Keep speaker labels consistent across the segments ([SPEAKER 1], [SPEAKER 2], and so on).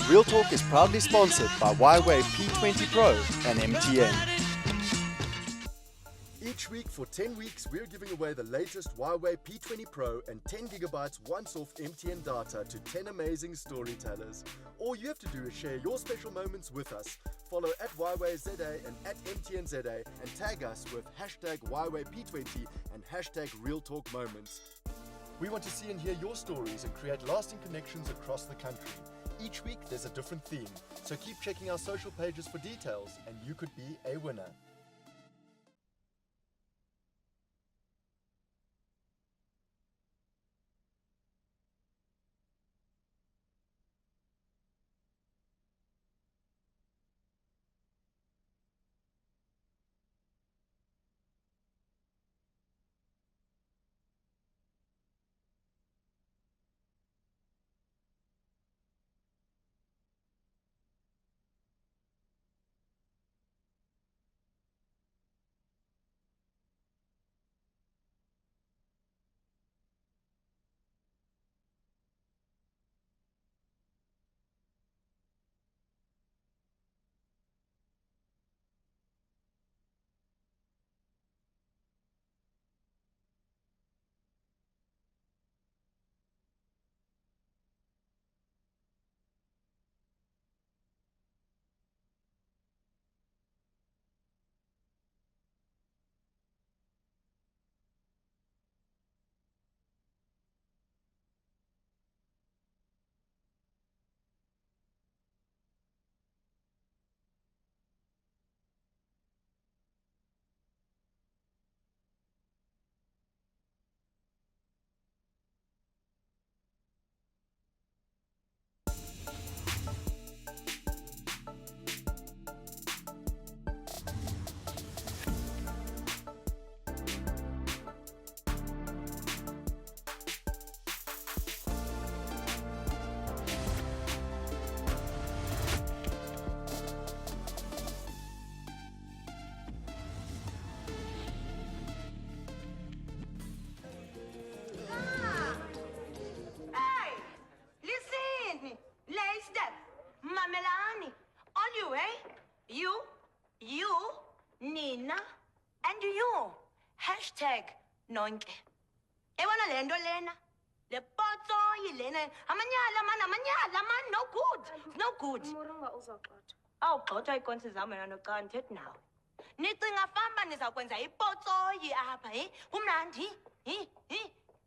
[SPEAKER 1] Real Talk is proudly sponsored by Huawei P20 Pro and MTN.
[SPEAKER 2] Each week for 10 weeks, we're giving away the latest Huawei P20 Pro and 10 gigabytes once-off MTN data to 10 amazing storytellers. All you have to do is share your special moments with us. Follow at Huawei ZA and at MTN ZA and tag us with hashtag Huawei P20 and hashtag Real Talk Moments. We want to see and hear your stories and create lasting connections across the country. Each week there's a different theme, so keep checking our social pages for details and you could be a winner.
[SPEAKER 3] Nina, and you. Hashtag nonke. Ewana lendo lena. Le poto yilena. Amanyala man, no good. No good.
[SPEAKER 4] Murunga uzoxoxa.
[SPEAKER 3] Awu gxothwa ikonsi zami yona cha ndithethe nawe. Nicinga famba nizakwenza ipoto yi apha, Kumnandi,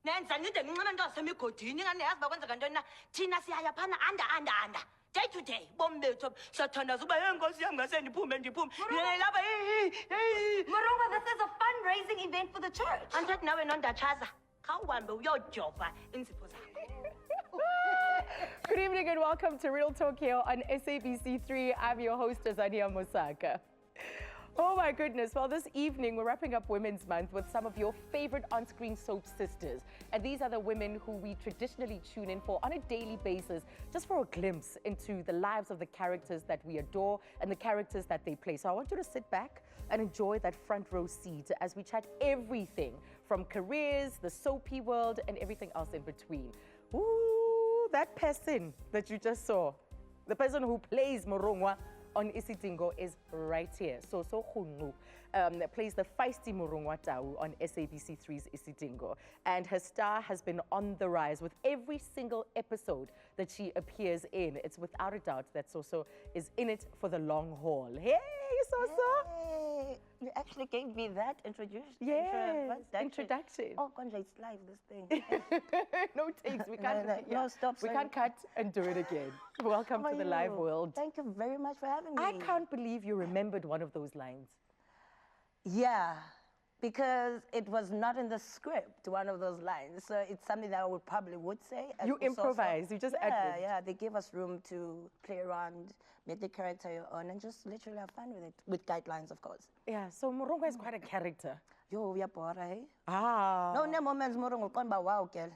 [SPEAKER 3] Nenza nide ngincema nto asemigodini ngane yazi bakwenzeka ntoni na. Thina siyaya phana anda. Day to day, bombethu sathandaza uba yenkosi yami ngase ndiphume. Lapha
[SPEAKER 4] Murunga, this is a fundraising event for the church.
[SPEAKER 3] Andithethi nawe nondatshaza. Khawuhambe uyojova inzipho zakho.
[SPEAKER 5] Good evening and welcome to Real Talk here on SABC3. I'm your host, Azania Mosaka. Oh my goodness. Well, this evening we're wrapping up Women's Month with some of your favorite on-screen soap sisters. And these are the women who we traditionally tune in for on a daily basis, just for a glimpse into the lives of the characters that we adore and the characters that they play. So I want you to sit back and enjoy that front row seat as we chat everything from careers, the soapy world, and everything else in between. Ooh, that person that you just saw, the person who plays Morongwa on Isitingo is right here. So Khunu plays the feisty Morongwa Tau on SABC3's Isitingo. And her star has been on the rise with every single episode that she appears in. It's without a doubt that Soso is in it for the long haul. Hey, Soso!
[SPEAKER 3] Hey, you actually gave me that introduction.
[SPEAKER 5] Yes, introduction.
[SPEAKER 3] Oh, Konja, it's live, this thing.
[SPEAKER 5] No takes. We can't.
[SPEAKER 3] No, stop.
[SPEAKER 5] We can't cut and do it again. Welcome to the live world.
[SPEAKER 3] Thank you very much for having me.
[SPEAKER 5] I can't believe you remembered one of those lines.
[SPEAKER 3] Yeah, because it was not in the script, one of those lines. So it's something that I would say.
[SPEAKER 5] You improvise, you just ad-lib.
[SPEAKER 3] Yeah, they give us room to play around, make the character your own, and just literally have fun with it, with guidelines, of course.
[SPEAKER 5] Yeah, so Morongo is quite a character.
[SPEAKER 3] Yo, we are poor, eh?
[SPEAKER 5] Ah.
[SPEAKER 3] No moments Morongo come by wow, girl.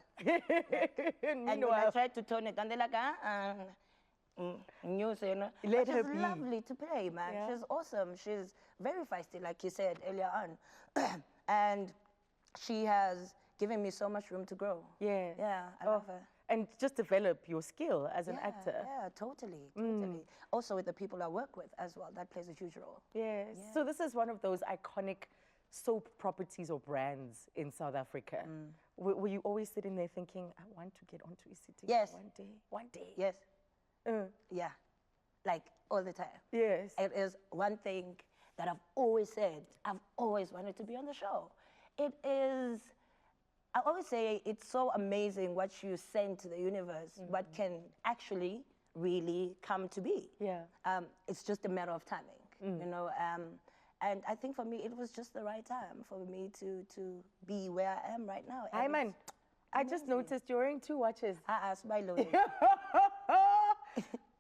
[SPEAKER 3] And when I tried to tone it, and they're like, let her be. She's lovely to play, man. Yeah. She's awesome. She's very feisty, like you said earlier on. And she has given me so much room to grow.
[SPEAKER 5] Yeah.
[SPEAKER 3] Yeah, I love her.
[SPEAKER 5] and just develop your skill as an actor.
[SPEAKER 6] Yeah, totally. Also with the people I work with as well, that plays a huge role.
[SPEAKER 5] Yes. So this is one of those iconic soap properties or brands in South Africa. Were you always sitting there thinking, I want to get onto a city
[SPEAKER 6] Yes.
[SPEAKER 5] one day?
[SPEAKER 6] Yes. Yeah, like all the time.
[SPEAKER 5] Yes.
[SPEAKER 6] It is one thing that I've always said. I've always wanted to be on the show. It is, I always say it's so amazing what you send to the universe, what can actually really come to be.
[SPEAKER 5] Yeah.
[SPEAKER 6] It's just a matter of timing, you know. And I think for me, it was just the right time for me to be where I am right now.
[SPEAKER 5] Hi, man. I just noticed you're wearing 2 watches.
[SPEAKER 6] I asked my lawyer.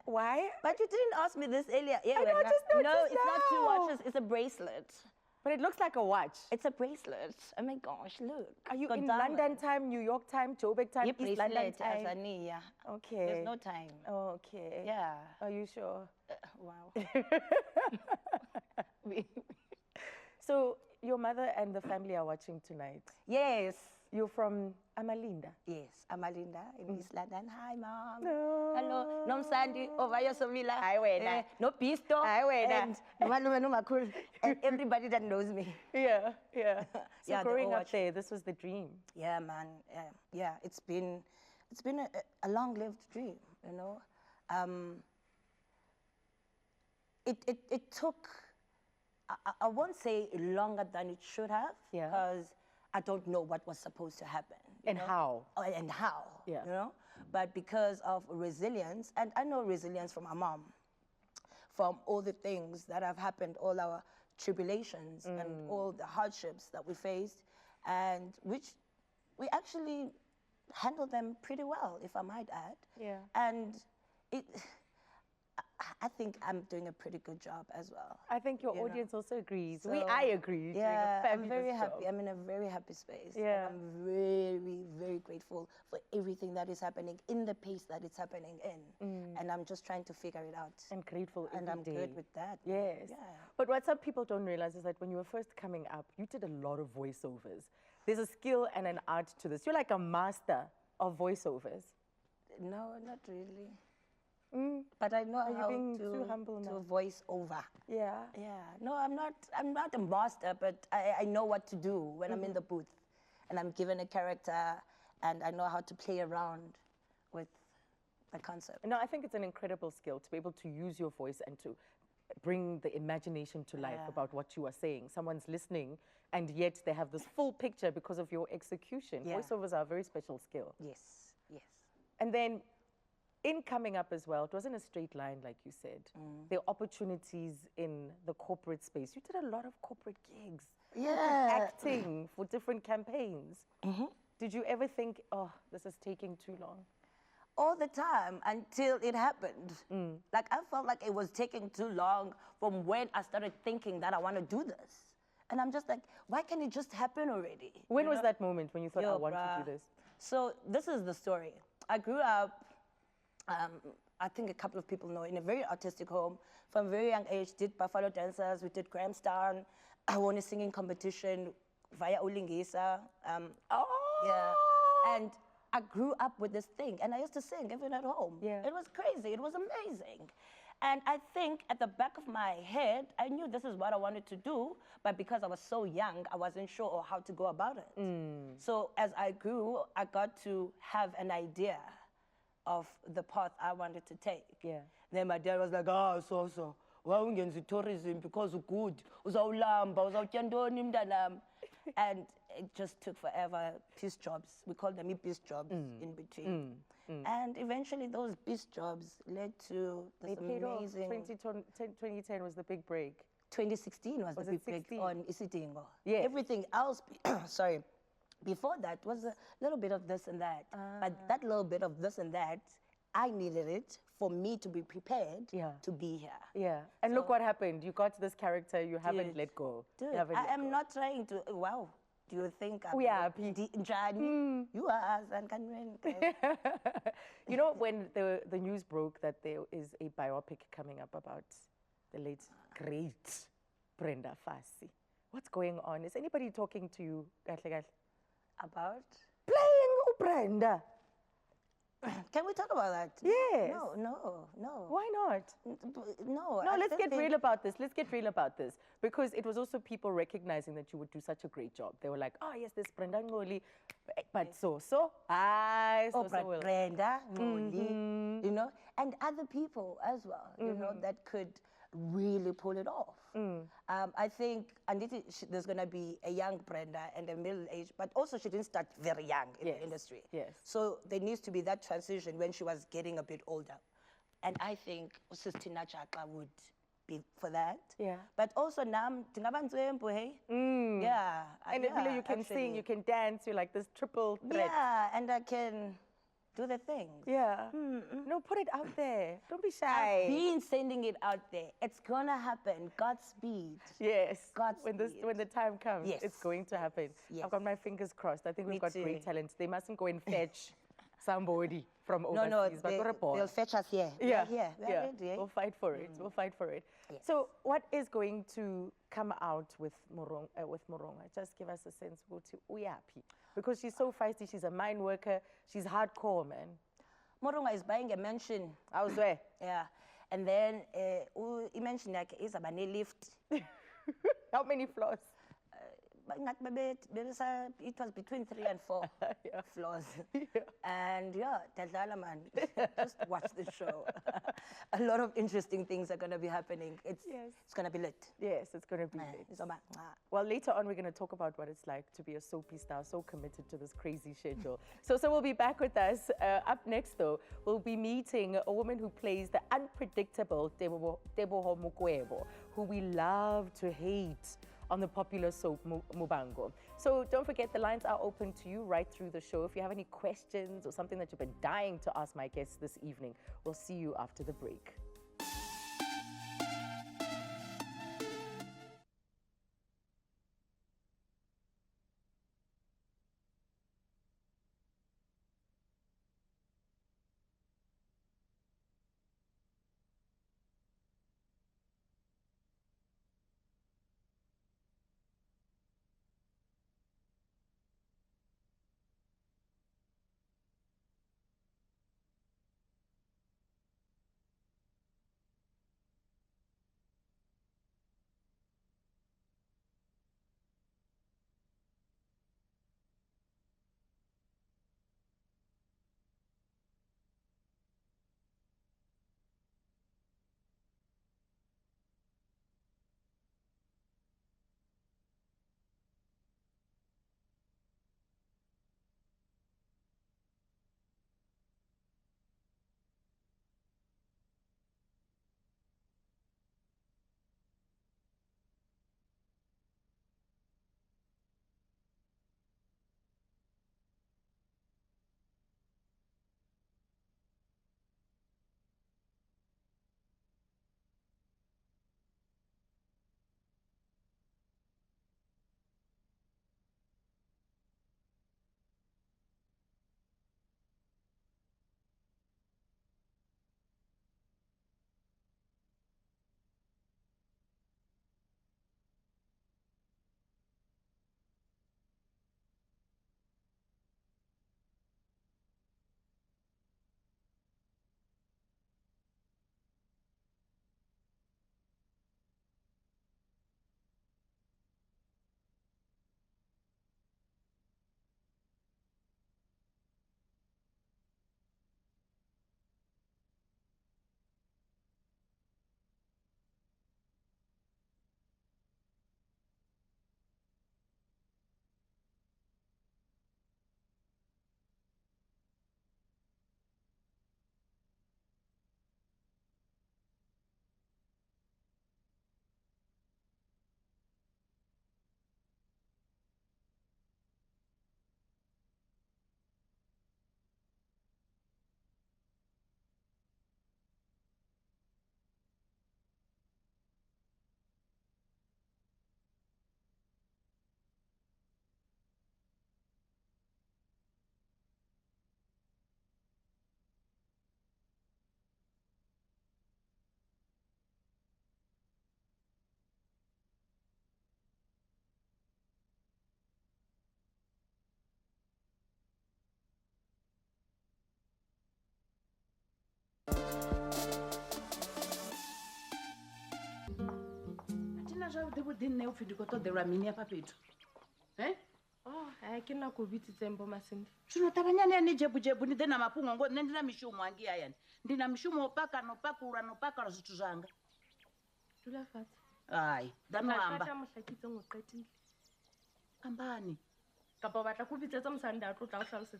[SPEAKER 5] Why?
[SPEAKER 6] But you didn't ask me this earlier. Yeah,
[SPEAKER 5] I know, I just
[SPEAKER 6] no,
[SPEAKER 5] noticed
[SPEAKER 6] it's not 2
[SPEAKER 5] now.
[SPEAKER 6] watches. It's a bracelet.
[SPEAKER 5] But it looks like a watch.
[SPEAKER 6] It's a bracelet. Oh my gosh, look.
[SPEAKER 5] Are you
[SPEAKER 6] Got
[SPEAKER 5] in
[SPEAKER 6] diamonds.
[SPEAKER 5] London time, New York time, Joburg time,
[SPEAKER 6] Yep,
[SPEAKER 5] East London
[SPEAKER 6] bracelet,
[SPEAKER 5] time?
[SPEAKER 6] Azania.
[SPEAKER 5] Okay.
[SPEAKER 6] There's no time.
[SPEAKER 5] Okay.
[SPEAKER 6] Yeah.
[SPEAKER 5] Are you sure?
[SPEAKER 6] Wow.
[SPEAKER 5] So your mother and the family are watching tonight.
[SPEAKER 6] Yes.
[SPEAKER 5] You're from Amalinda.
[SPEAKER 6] Yes, Amalinda in East London. Hi, Mom.
[SPEAKER 5] No.
[SPEAKER 6] Hello. Nom Sandy, Ovaya Sovila.
[SPEAKER 5] Hi, wena.
[SPEAKER 6] No Pisto.
[SPEAKER 5] Hi, wena.
[SPEAKER 6] And Malume no Makul. And everybody that knows me.
[SPEAKER 5] Yeah, yeah. So
[SPEAKER 6] Yeah, they
[SPEAKER 5] growing
[SPEAKER 6] all
[SPEAKER 5] up
[SPEAKER 6] watch.
[SPEAKER 5] there, this was the dream.
[SPEAKER 6] Yeah, man. Yeah, it's been a long-lived dream, you know. It took, I won't say longer than it should have,
[SPEAKER 5] Yeah.
[SPEAKER 6] because I don't know what was supposed to happen. you
[SPEAKER 5] And
[SPEAKER 6] know?
[SPEAKER 5] how.
[SPEAKER 6] And how,
[SPEAKER 5] Yeah.
[SPEAKER 6] you know. But because of resilience, and I know resilience from my mom, from all the things that have happened, all our tribulations and all the hardships that we faced, and which we actually handled them pretty well, if I might add.
[SPEAKER 5] Yeah.
[SPEAKER 6] And I think I'm doing a pretty good job as well.
[SPEAKER 5] I think your
[SPEAKER 6] You know.
[SPEAKER 5] audience also agrees.
[SPEAKER 6] So,
[SPEAKER 5] I agree. You're doing a
[SPEAKER 6] Yeah, I'm very
[SPEAKER 5] fabulous
[SPEAKER 6] happy.
[SPEAKER 5] job.
[SPEAKER 6] I'm in a very happy space.
[SPEAKER 5] Yeah.
[SPEAKER 6] And I'm very, very grateful for everything that is happening in the pace that it's happening in. And I'm just trying to figure it out.
[SPEAKER 5] And grateful
[SPEAKER 6] And
[SPEAKER 5] every
[SPEAKER 6] I'm
[SPEAKER 5] day.
[SPEAKER 6] good with that.
[SPEAKER 5] Yes.
[SPEAKER 6] Yeah.
[SPEAKER 5] But what some people don't realize is that when you were first coming up, you did a lot of voiceovers. There's a skill and an art to this. You're like a master of voiceovers.
[SPEAKER 6] No, not really. But I know
[SPEAKER 5] you
[SPEAKER 6] how
[SPEAKER 5] being too humble
[SPEAKER 6] to
[SPEAKER 5] now?
[SPEAKER 6] voice over.
[SPEAKER 5] Yeah.
[SPEAKER 6] Yeah. No, I'm not a master, but I know what to do when I'm in the booth. And I'm given a character and I know how to play around with the concept.
[SPEAKER 5] No, I think it's an incredible skill to be able to use your voice and to bring the imagination to life
[SPEAKER 6] Yeah.
[SPEAKER 5] about what you are saying. Someone's listening and yet they have this full picture because of your execution.
[SPEAKER 6] Yeah.
[SPEAKER 5] Voiceovers are a very special skill.
[SPEAKER 6] Yes, yes.
[SPEAKER 5] And then in coming up as well, it wasn't a straight line, like you said. There are opportunities in the corporate space. You did a lot of corporate gigs.
[SPEAKER 6] Yeah.
[SPEAKER 5] Acting for different campaigns. Did you ever think, oh, this is taking too long?
[SPEAKER 6] All the time until it happened. Like I felt like it was taking too long from when I started thinking that I want to do this. And I'm just like, why can't it just happen already?
[SPEAKER 5] When
[SPEAKER 6] You
[SPEAKER 5] was
[SPEAKER 6] know?
[SPEAKER 5] that moment when you thought, I
[SPEAKER 6] Yo,
[SPEAKER 5] want to
[SPEAKER 6] bruh.
[SPEAKER 5] do this?
[SPEAKER 6] So this is the story. I grew up, I think a couple of people know, in a very artistic home. From a very young age, did Buffalo Dancers, we did Grahamstown. I won a singing competition via Ulingisa. Yeah. And I grew up with this thing, and I used to sing even at home.
[SPEAKER 5] Yeah.
[SPEAKER 6] It was crazy, it was amazing. And I think at the back of my head, I knew this is what I wanted to do, but because I was so young, I wasn't sure how to go about it. So as I grew, I got to have an idea of the path I wanted to take.
[SPEAKER 5] Yeah.
[SPEAKER 6] Then my dad was like, so, wawungenzi tourism because good. Uzawulamba, uzawutya ntoni mntanam. And it just took forever. Piece jobs, we call them piece jobs in between. And eventually those piece jobs led to
[SPEAKER 5] They
[SPEAKER 6] this
[SPEAKER 5] paid off.
[SPEAKER 6] amazing...
[SPEAKER 5] 2010 was the big break.
[SPEAKER 6] 2016 was
[SPEAKER 5] Was
[SPEAKER 6] the
[SPEAKER 5] it
[SPEAKER 6] big break
[SPEAKER 5] 16?
[SPEAKER 6] on Isidingo.
[SPEAKER 5] Yes.
[SPEAKER 6] Everything else, sorry, before that was a little bit of this and that. But that little bit of this and that, I needed it for me to be prepared
[SPEAKER 5] Yeah.
[SPEAKER 6] to be here.
[SPEAKER 5] Yeah. And look what happened. You got this character, you haven't
[SPEAKER 6] Dude.
[SPEAKER 5] let go.
[SPEAKER 6] Dude,
[SPEAKER 5] You haven't
[SPEAKER 6] I
[SPEAKER 5] let
[SPEAKER 6] am
[SPEAKER 5] go.
[SPEAKER 6] not trying to, wow, do you think I'm
[SPEAKER 5] We are happy.
[SPEAKER 6] Njani? You are and can win.
[SPEAKER 5] You know, when the news broke that there is a biopic coming up about the late, great Brenda Fassie, what's going on? Is anybody talking to you, kahle kahle?
[SPEAKER 6] About?
[SPEAKER 5] Playing Brenda.
[SPEAKER 6] Can we talk about that?
[SPEAKER 5] Yes.
[SPEAKER 6] No.
[SPEAKER 5] Why not?
[SPEAKER 6] No.
[SPEAKER 5] No,
[SPEAKER 6] I
[SPEAKER 5] let's
[SPEAKER 6] still
[SPEAKER 5] get real about this. Let's get real about this. Because it was also people recognizing that you would do such a great job. They were like, oh, yes, this Brenda Ngoli. But so,
[SPEAKER 6] Oh,
[SPEAKER 5] so
[SPEAKER 6] but
[SPEAKER 5] will.
[SPEAKER 6] Brenda, Ngoli, you know, and other people as well, you know, that could really pull it off. I think there's going to be a young Brenda and a middle age, but also she didn't start very young in the industry.
[SPEAKER 5] Yes.
[SPEAKER 6] So there needs to be that transition when she was getting a bit older. And I think Sister Nachaka would be for that.
[SPEAKER 5] Yeah.
[SPEAKER 6] But also Nam Tingabanzwempo, hey? Yeah.
[SPEAKER 5] And
[SPEAKER 6] yeah,
[SPEAKER 5] you can sing,
[SPEAKER 6] actually.
[SPEAKER 5] you can dance, you're like this triple threat.
[SPEAKER 6] Yeah, and I can do the things.
[SPEAKER 5] Yeah. No, put it out there. Don't be shy.
[SPEAKER 6] I've been sending it out there. It's gonna happen. Godspeed.
[SPEAKER 5] Yes.
[SPEAKER 6] Godspeed.
[SPEAKER 5] When the time comes,
[SPEAKER 6] Yes.
[SPEAKER 5] it's going to happen.
[SPEAKER 6] Yes.
[SPEAKER 5] I've got my fingers crossed. I think
[SPEAKER 6] Me
[SPEAKER 5] we've got
[SPEAKER 6] too.
[SPEAKER 5] great talent. They mustn't go and fetch somebody from
[SPEAKER 6] No,
[SPEAKER 5] overseas.
[SPEAKER 6] no,
[SPEAKER 5] but
[SPEAKER 6] they'll fetch us here.
[SPEAKER 5] yeah,
[SPEAKER 6] We're here. We're ready, eh?
[SPEAKER 5] We'll fight for it. We'll fight for it.
[SPEAKER 6] Yes.
[SPEAKER 5] So, what is going to come out with Moronga? Just give us a sense to uyapi, because she's so feisty. She's a mine worker. She's hardcore, man.
[SPEAKER 6] Moronga is buying a mansion.
[SPEAKER 5] I was there.
[SPEAKER 6] Yeah. And then, he mentioned like, is a lift.
[SPEAKER 5] How many floors?
[SPEAKER 6] It was between 3 and 4 floors. And yeah, Tadlala man, just watch the show. A lot of interesting things are going to be happening. It's going to be lit.
[SPEAKER 5] Yes, it's going to be lit.
[SPEAKER 6] So,
[SPEAKER 5] Well, later on, we're going to talk about what it's like to be a soapy star, so committed to this crazy schedule. So we'll be back with us. Up next, though, we'll be meeting a woman who plays the unpredictable Teboho Mokwebo, who we love to hate on the popular soap Mubango. So don't forget, the lines are open to you right through the show. If you have any questions or something that you've been dying to ask my guests this evening, we'll see you after the break.
[SPEAKER 7] didn't know if you got the Ramini Papito. Eh?
[SPEAKER 5] Oh, I cannot go with it, Bomasin.
[SPEAKER 7] Chunotabanya and Jebu, then I'm a pungo, then I'm Shumangi iron. Then I'm Shumo Paka, no Pakura, no Pakas to Zanga.
[SPEAKER 5] To laugh at.
[SPEAKER 7] Aye, then I'm
[SPEAKER 5] Ambani. Kapavata could be some sand out to ourselves.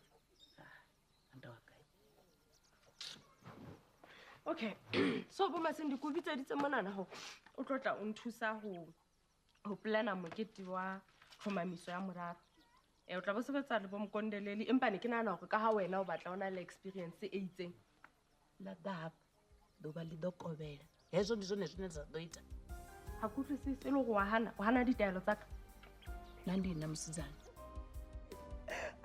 [SPEAKER 5] Okay, so Bomasin, you could be said it's a manana ho. Utrota untusa who plan a moketiwa from my Miss Yamura. E tla bose betsa le bom kondeleli empa ne ke nana go ka ha wena o batla ona le experience e itseng
[SPEAKER 7] la dab do ba le dokobela hezo ndi zone zwine dza do ita
[SPEAKER 5] ha ku tlisise le go hana ditaelo tsa ka
[SPEAKER 7] nandi na msizana.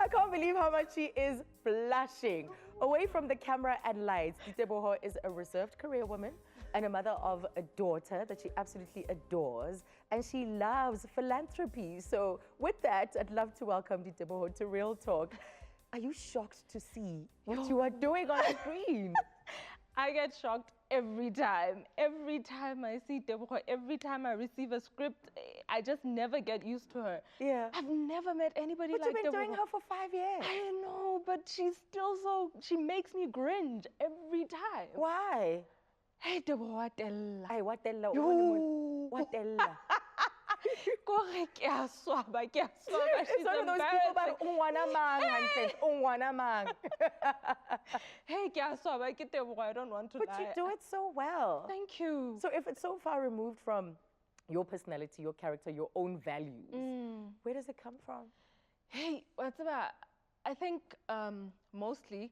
[SPEAKER 5] I can't believe how much she is blushing. Away from the camera and lights, Diteboho is a reserved career woman and a mother of a daughter that she absolutely adores, and she loves philanthropy. So with that, I'd love to welcome Diteboho to Real Talk. Are you shocked to see what you are doing on screen?
[SPEAKER 8] I get shocked every time. Every time I see Teboho, every time I receive a script, I just never get used to her.
[SPEAKER 5] Yeah.
[SPEAKER 8] I've never met anybody
[SPEAKER 5] But
[SPEAKER 8] like
[SPEAKER 5] you've been
[SPEAKER 8] Teboho.
[SPEAKER 5] doing her for 5 years.
[SPEAKER 8] I know, but she's still she makes me cringe every time.
[SPEAKER 5] Why?
[SPEAKER 8] Hey, Teboho, tella.
[SPEAKER 5] Ay, what the lo?
[SPEAKER 8] Yo.
[SPEAKER 5] What the
[SPEAKER 8] Kore ke a swaba, ke a swaba.
[SPEAKER 5] It's
[SPEAKER 8] She's
[SPEAKER 5] one of those people that
[SPEAKER 8] embarrassing.
[SPEAKER 5] ungwana mang.
[SPEAKER 8] Hey, ke a swaba, ke Teboho, I don't want to
[SPEAKER 5] But
[SPEAKER 8] lie.
[SPEAKER 5] you do it so well.
[SPEAKER 8] Thank you.
[SPEAKER 5] So if it's so far removed from your personality, your character, your own values, where does it come from?
[SPEAKER 8] Hey, what's about? I think mostly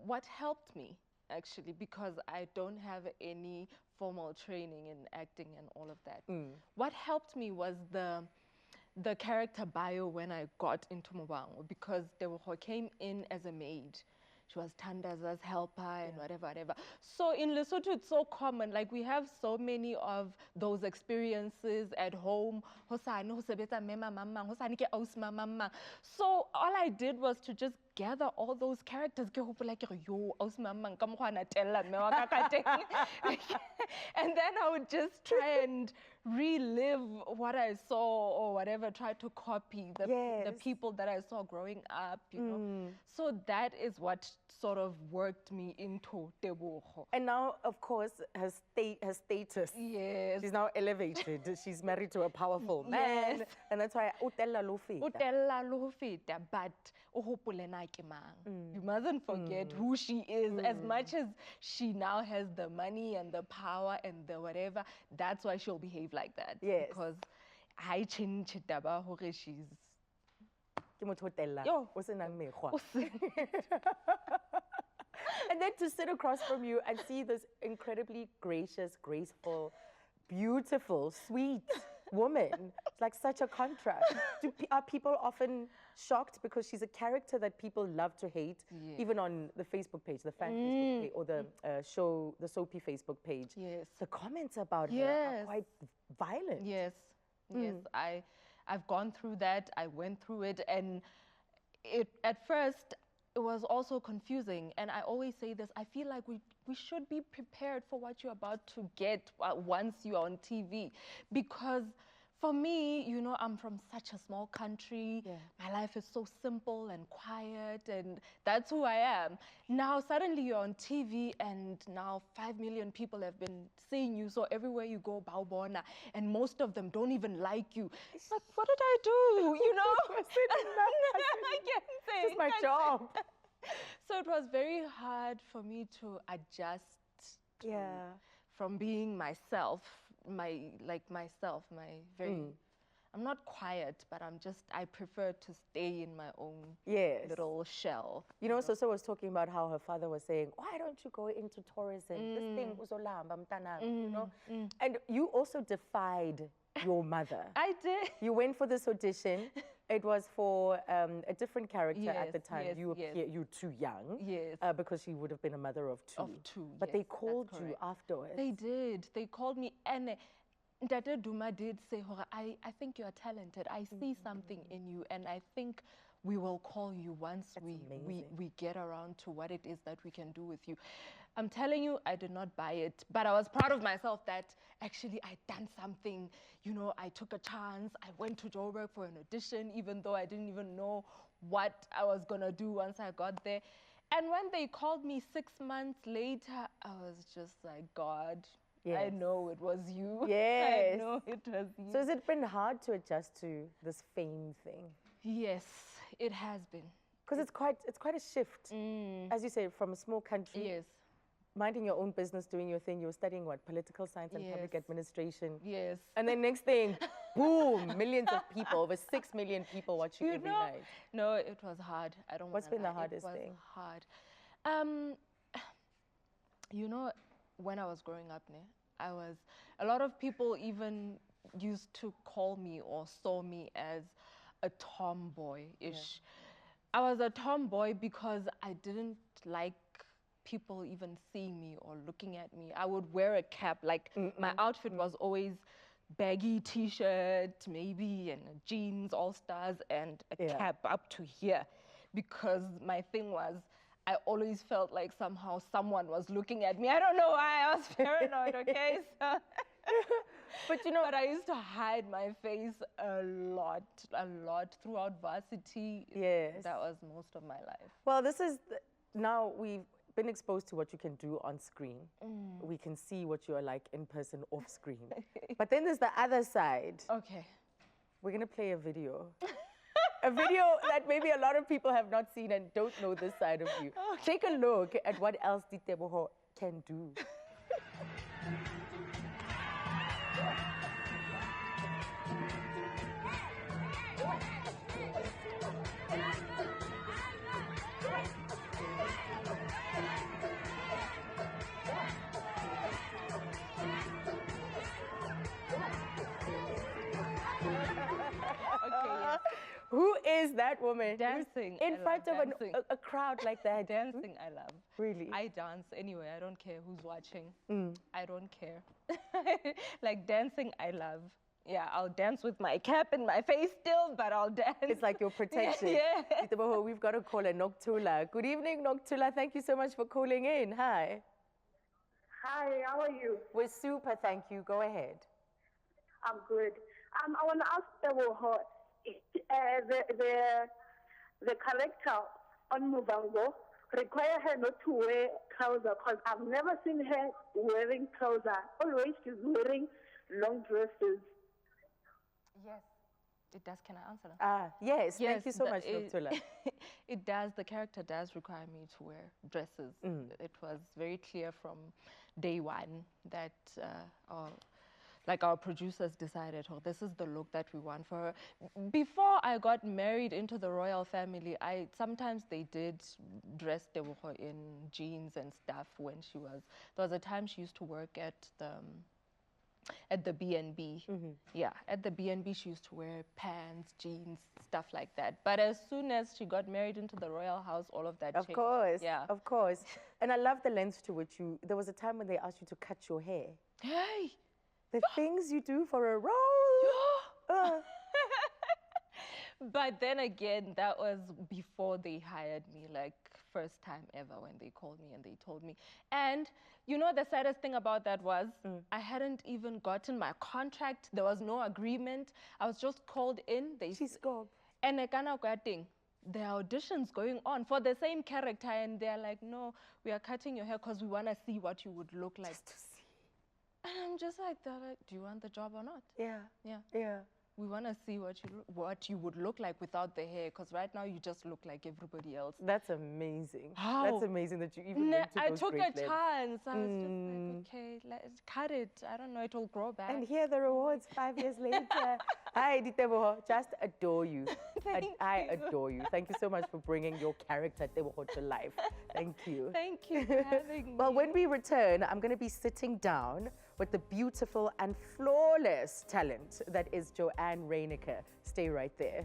[SPEAKER 8] what helped me, actually, because I don't have any formal training in acting and all of that. What helped me was the character bio when I got into Mobango, because Teboho came in as a maid. She was Tandaza's helper and whatever. So in Lesotho, it's so common. Like, we have so many of those experiences at home. So all I did was to just gather all those characters. And then I would just try and relive what I saw or whatever, try to copy the people that I saw growing up, you know. So that is what sort of worked me into Teboho.
[SPEAKER 5] And now, of course, her status.
[SPEAKER 8] Yes.
[SPEAKER 5] She's now elevated. She's married to a powerful man.
[SPEAKER 8] Yes.
[SPEAKER 5] And that's why Utella Lufita.
[SPEAKER 8] Utella lo feta, but o hopole na ke mang. You mustn't forget who she is. As much as she now has the money and the power and the whatever, that's why she'll behave like that.
[SPEAKER 5] Yes.
[SPEAKER 8] Because I change taba hore she's
[SPEAKER 5] Ke motho o tella,
[SPEAKER 8] Yo.
[SPEAKER 5] o senang mekgwa. And then to sit across from you and see this incredibly gracious, graceful, beautiful, sweet woman. It's like such a contrast. Are people often shocked because she's a character that people love to hate, even on the Facebook page, the fan Facebook page, or the Soapy Facebook page?
[SPEAKER 8] Yes.
[SPEAKER 5] The comments about her are quite violent.
[SPEAKER 8] Yes, yes. I've gone through that. I went through it, and at first it was also confusing. And I always say this: I feel like we should be prepared for what you're about to get once you're on TV, because for me, you know, I'm from such a small country. My life is so simple and quiet, and that's who I am. Now, suddenly you're on TV, and now 5 million people have been seeing you. So everywhere you go, Baubona, and most of them don't even like you. It's like, what did I do? You know? I can't say.
[SPEAKER 5] This is my job.
[SPEAKER 8] So it was very hard for me to adjust from being myself. My very, I'm not quiet, but I prefer to stay in my own little shell.
[SPEAKER 5] You know, Soso was talking about how her father was saying, why don't you go into tourism? This thing, uzolamba mtanam, you know? And you also defied your mother.
[SPEAKER 8] I did.
[SPEAKER 5] You went for this audition. It was for a different character at the time. You were too young.
[SPEAKER 8] Yes.
[SPEAKER 5] Because she would have been a mother of two. But
[SPEAKER 8] yes,
[SPEAKER 5] they called
[SPEAKER 8] that's
[SPEAKER 5] you
[SPEAKER 8] correct.
[SPEAKER 5] afterwards.
[SPEAKER 8] They did. They called me, and Ndate Duma did say, I think you're talented. I see something in you, and I think we will call you once
[SPEAKER 5] That's
[SPEAKER 8] we
[SPEAKER 5] amazing.
[SPEAKER 8] get around to what it is that we can do with you. I'm telling you, I did not buy it, but I was proud of myself that actually I'd done something. You know, I took a chance. I went to Joburg for an audition, even though I didn't even know what I was gonna do once I got there. And when they called me 6 months later, I was just like, God, I
[SPEAKER 5] Yes.
[SPEAKER 8] know it was you. I
[SPEAKER 5] Yes.
[SPEAKER 8] know it was you.
[SPEAKER 5] So has it been hard to adjust to this fame thing?
[SPEAKER 8] Yes, it has been.
[SPEAKER 5] Because it's quite a shift. As you say, from a small country,
[SPEAKER 8] Yes,
[SPEAKER 5] minding your own business, doing your thing. You were studying what? Political science and public
[SPEAKER 8] Yes.
[SPEAKER 5] administration.
[SPEAKER 8] yes.
[SPEAKER 5] And then next thing, boom, millions of people, over 6 million people watch you every night.
[SPEAKER 8] No, it was hard. I don't.
[SPEAKER 5] What's
[SPEAKER 8] wanna
[SPEAKER 5] been the
[SPEAKER 8] lie,
[SPEAKER 5] hardest
[SPEAKER 8] it was
[SPEAKER 5] thing?
[SPEAKER 8] Hard. You know, when I was growing up, a lot of people even used to call me or saw me as a tomboy-ish. I was a tomboy because I didn't like people even seeing me or looking at me. I would wear a cap. Like my outfit was always baggy t-shirt, maybe, and jeans, all stars, and a
[SPEAKER 5] Yeah.
[SPEAKER 8] cap up to here. Because my thing was, I always felt like somehow someone was looking at me. I don't know why, I was paranoid, okay? So
[SPEAKER 5] But you know,
[SPEAKER 8] but I used to hide my face a lot throughout varsity.
[SPEAKER 5] Yes.
[SPEAKER 8] That was most of my life.
[SPEAKER 5] well, now we've been exposed to what you can do on screen. We can see what you are like in person off screen. But then there's the other side.
[SPEAKER 8] Okay.
[SPEAKER 5] We're going to play a video. A video that maybe a lot of people have not seen and don't know this side of you. Take a look at what else Ditebogo can do.
[SPEAKER 8] Okay, yes.
[SPEAKER 5] Who is that woman? who's
[SPEAKER 8] Dancing.
[SPEAKER 5] in
[SPEAKER 8] I
[SPEAKER 5] front
[SPEAKER 8] love
[SPEAKER 5] of
[SPEAKER 8] dancing.
[SPEAKER 5] a crowd like that.
[SPEAKER 8] Dancing, I love.
[SPEAKER 5] Really?
[SPEAKER 8] I dance anyway. I don't care who's watching. I don't care. Like dancing, I love. Yeah, I'll dance with my cap in my face still, but I'll dance.
[SPEAKER 5] It's like your protection.
[SPEAKER 8] Yeah.
[SPEAKER 5] Ditebogo, we've got to call her Noctula. Good evening, Noctula. Thank you so much for calling in. Hi.
[SPEAKER 9] Hi, how are you?
[SPEAKER 5] We're super, thank you. Go ahead.
[SPEAKER 9] I'm good. I want to ask the character on Mubango require her not to wear trousers because I've never seen her wearing trousers. Always she's wearing long dresses.
[SPEAKER 8] Yes, it does. Can I answer that?
[SPEAKER 5] Yes, thank you so much,
[SPEAKER 8] it,
[SPEAKER 5] Noctula.
[SPEAKER 8] It does. The character does require me to wear dresses. It was very clear from day one that our producers decided, oh, this is the look that we want for her. Before I got married into the royal family, sometimes they did dress Tebogo in jeans and stuff when she was. There was a time she used to work at the B&B. Yeah, at the B&B she used to wear pants, jeans, stuff like that. But as soon as she got married into the royal house, all of that changed.
[SPEAKER 5] Of course,
[SPEAKER 8] Yeah.
[SPEAKER 5] of course. And I love the lengths to which there was a time when they asked you to cut your hair.
[SPEAKER 8] Hey!
[SPEAKER 5] The things you do for a role.
[SPEAKER 8] But then again, that was before they hired me, like first time ever when they called me and they told me. And you know the saddest thing about that was I hadn't even gotten my contract. There was no agreement. I was just called in.
[SPEAKER 5] She's gone.
[SPEAKER 8] And I kind of getting there are auditions going on for the same character, and they're like, no, we are cutting your hair because we want to see what you would look like.
[SPEAKER 5] Just to see.
[SPEAKER 8] And I'm just like, they're like, do you want the job or not?
[SPEAKER 5] Yeah.
[SPEAKER 8] Yeah.
[SPEAKER 5] Yeah.
[SPEAKER 8] We want to see what you would look like without the hair, because right now you just look like everybody else.
[SPEAKER 5] That's amazing.
[SPEAKER 8] How?
[SPEAKER 5] That's amazing that you even went to
[SPEAKER 8] I
[SPEAKER 5] those
[SPEAKER 8] took a
[SPEAKER 5] great lengths.
[SPEAKER 8] chance. I was just like, okay, let's cut it. I don't know, it will grow back.
[SPEAKER 5] And here are the rewards 5 years later. Hi, Ditebogo. Just adore you. I adore you. Thank you so much for bringing your character Tebogo to life. Thank you.
[SPEAKER 8] Thank you for having me.
[SPEAKER 5] Well, when we return, I'm going to be sitting down with the beautiful and flawless talent that is Joanne Reinicker. Stay right there.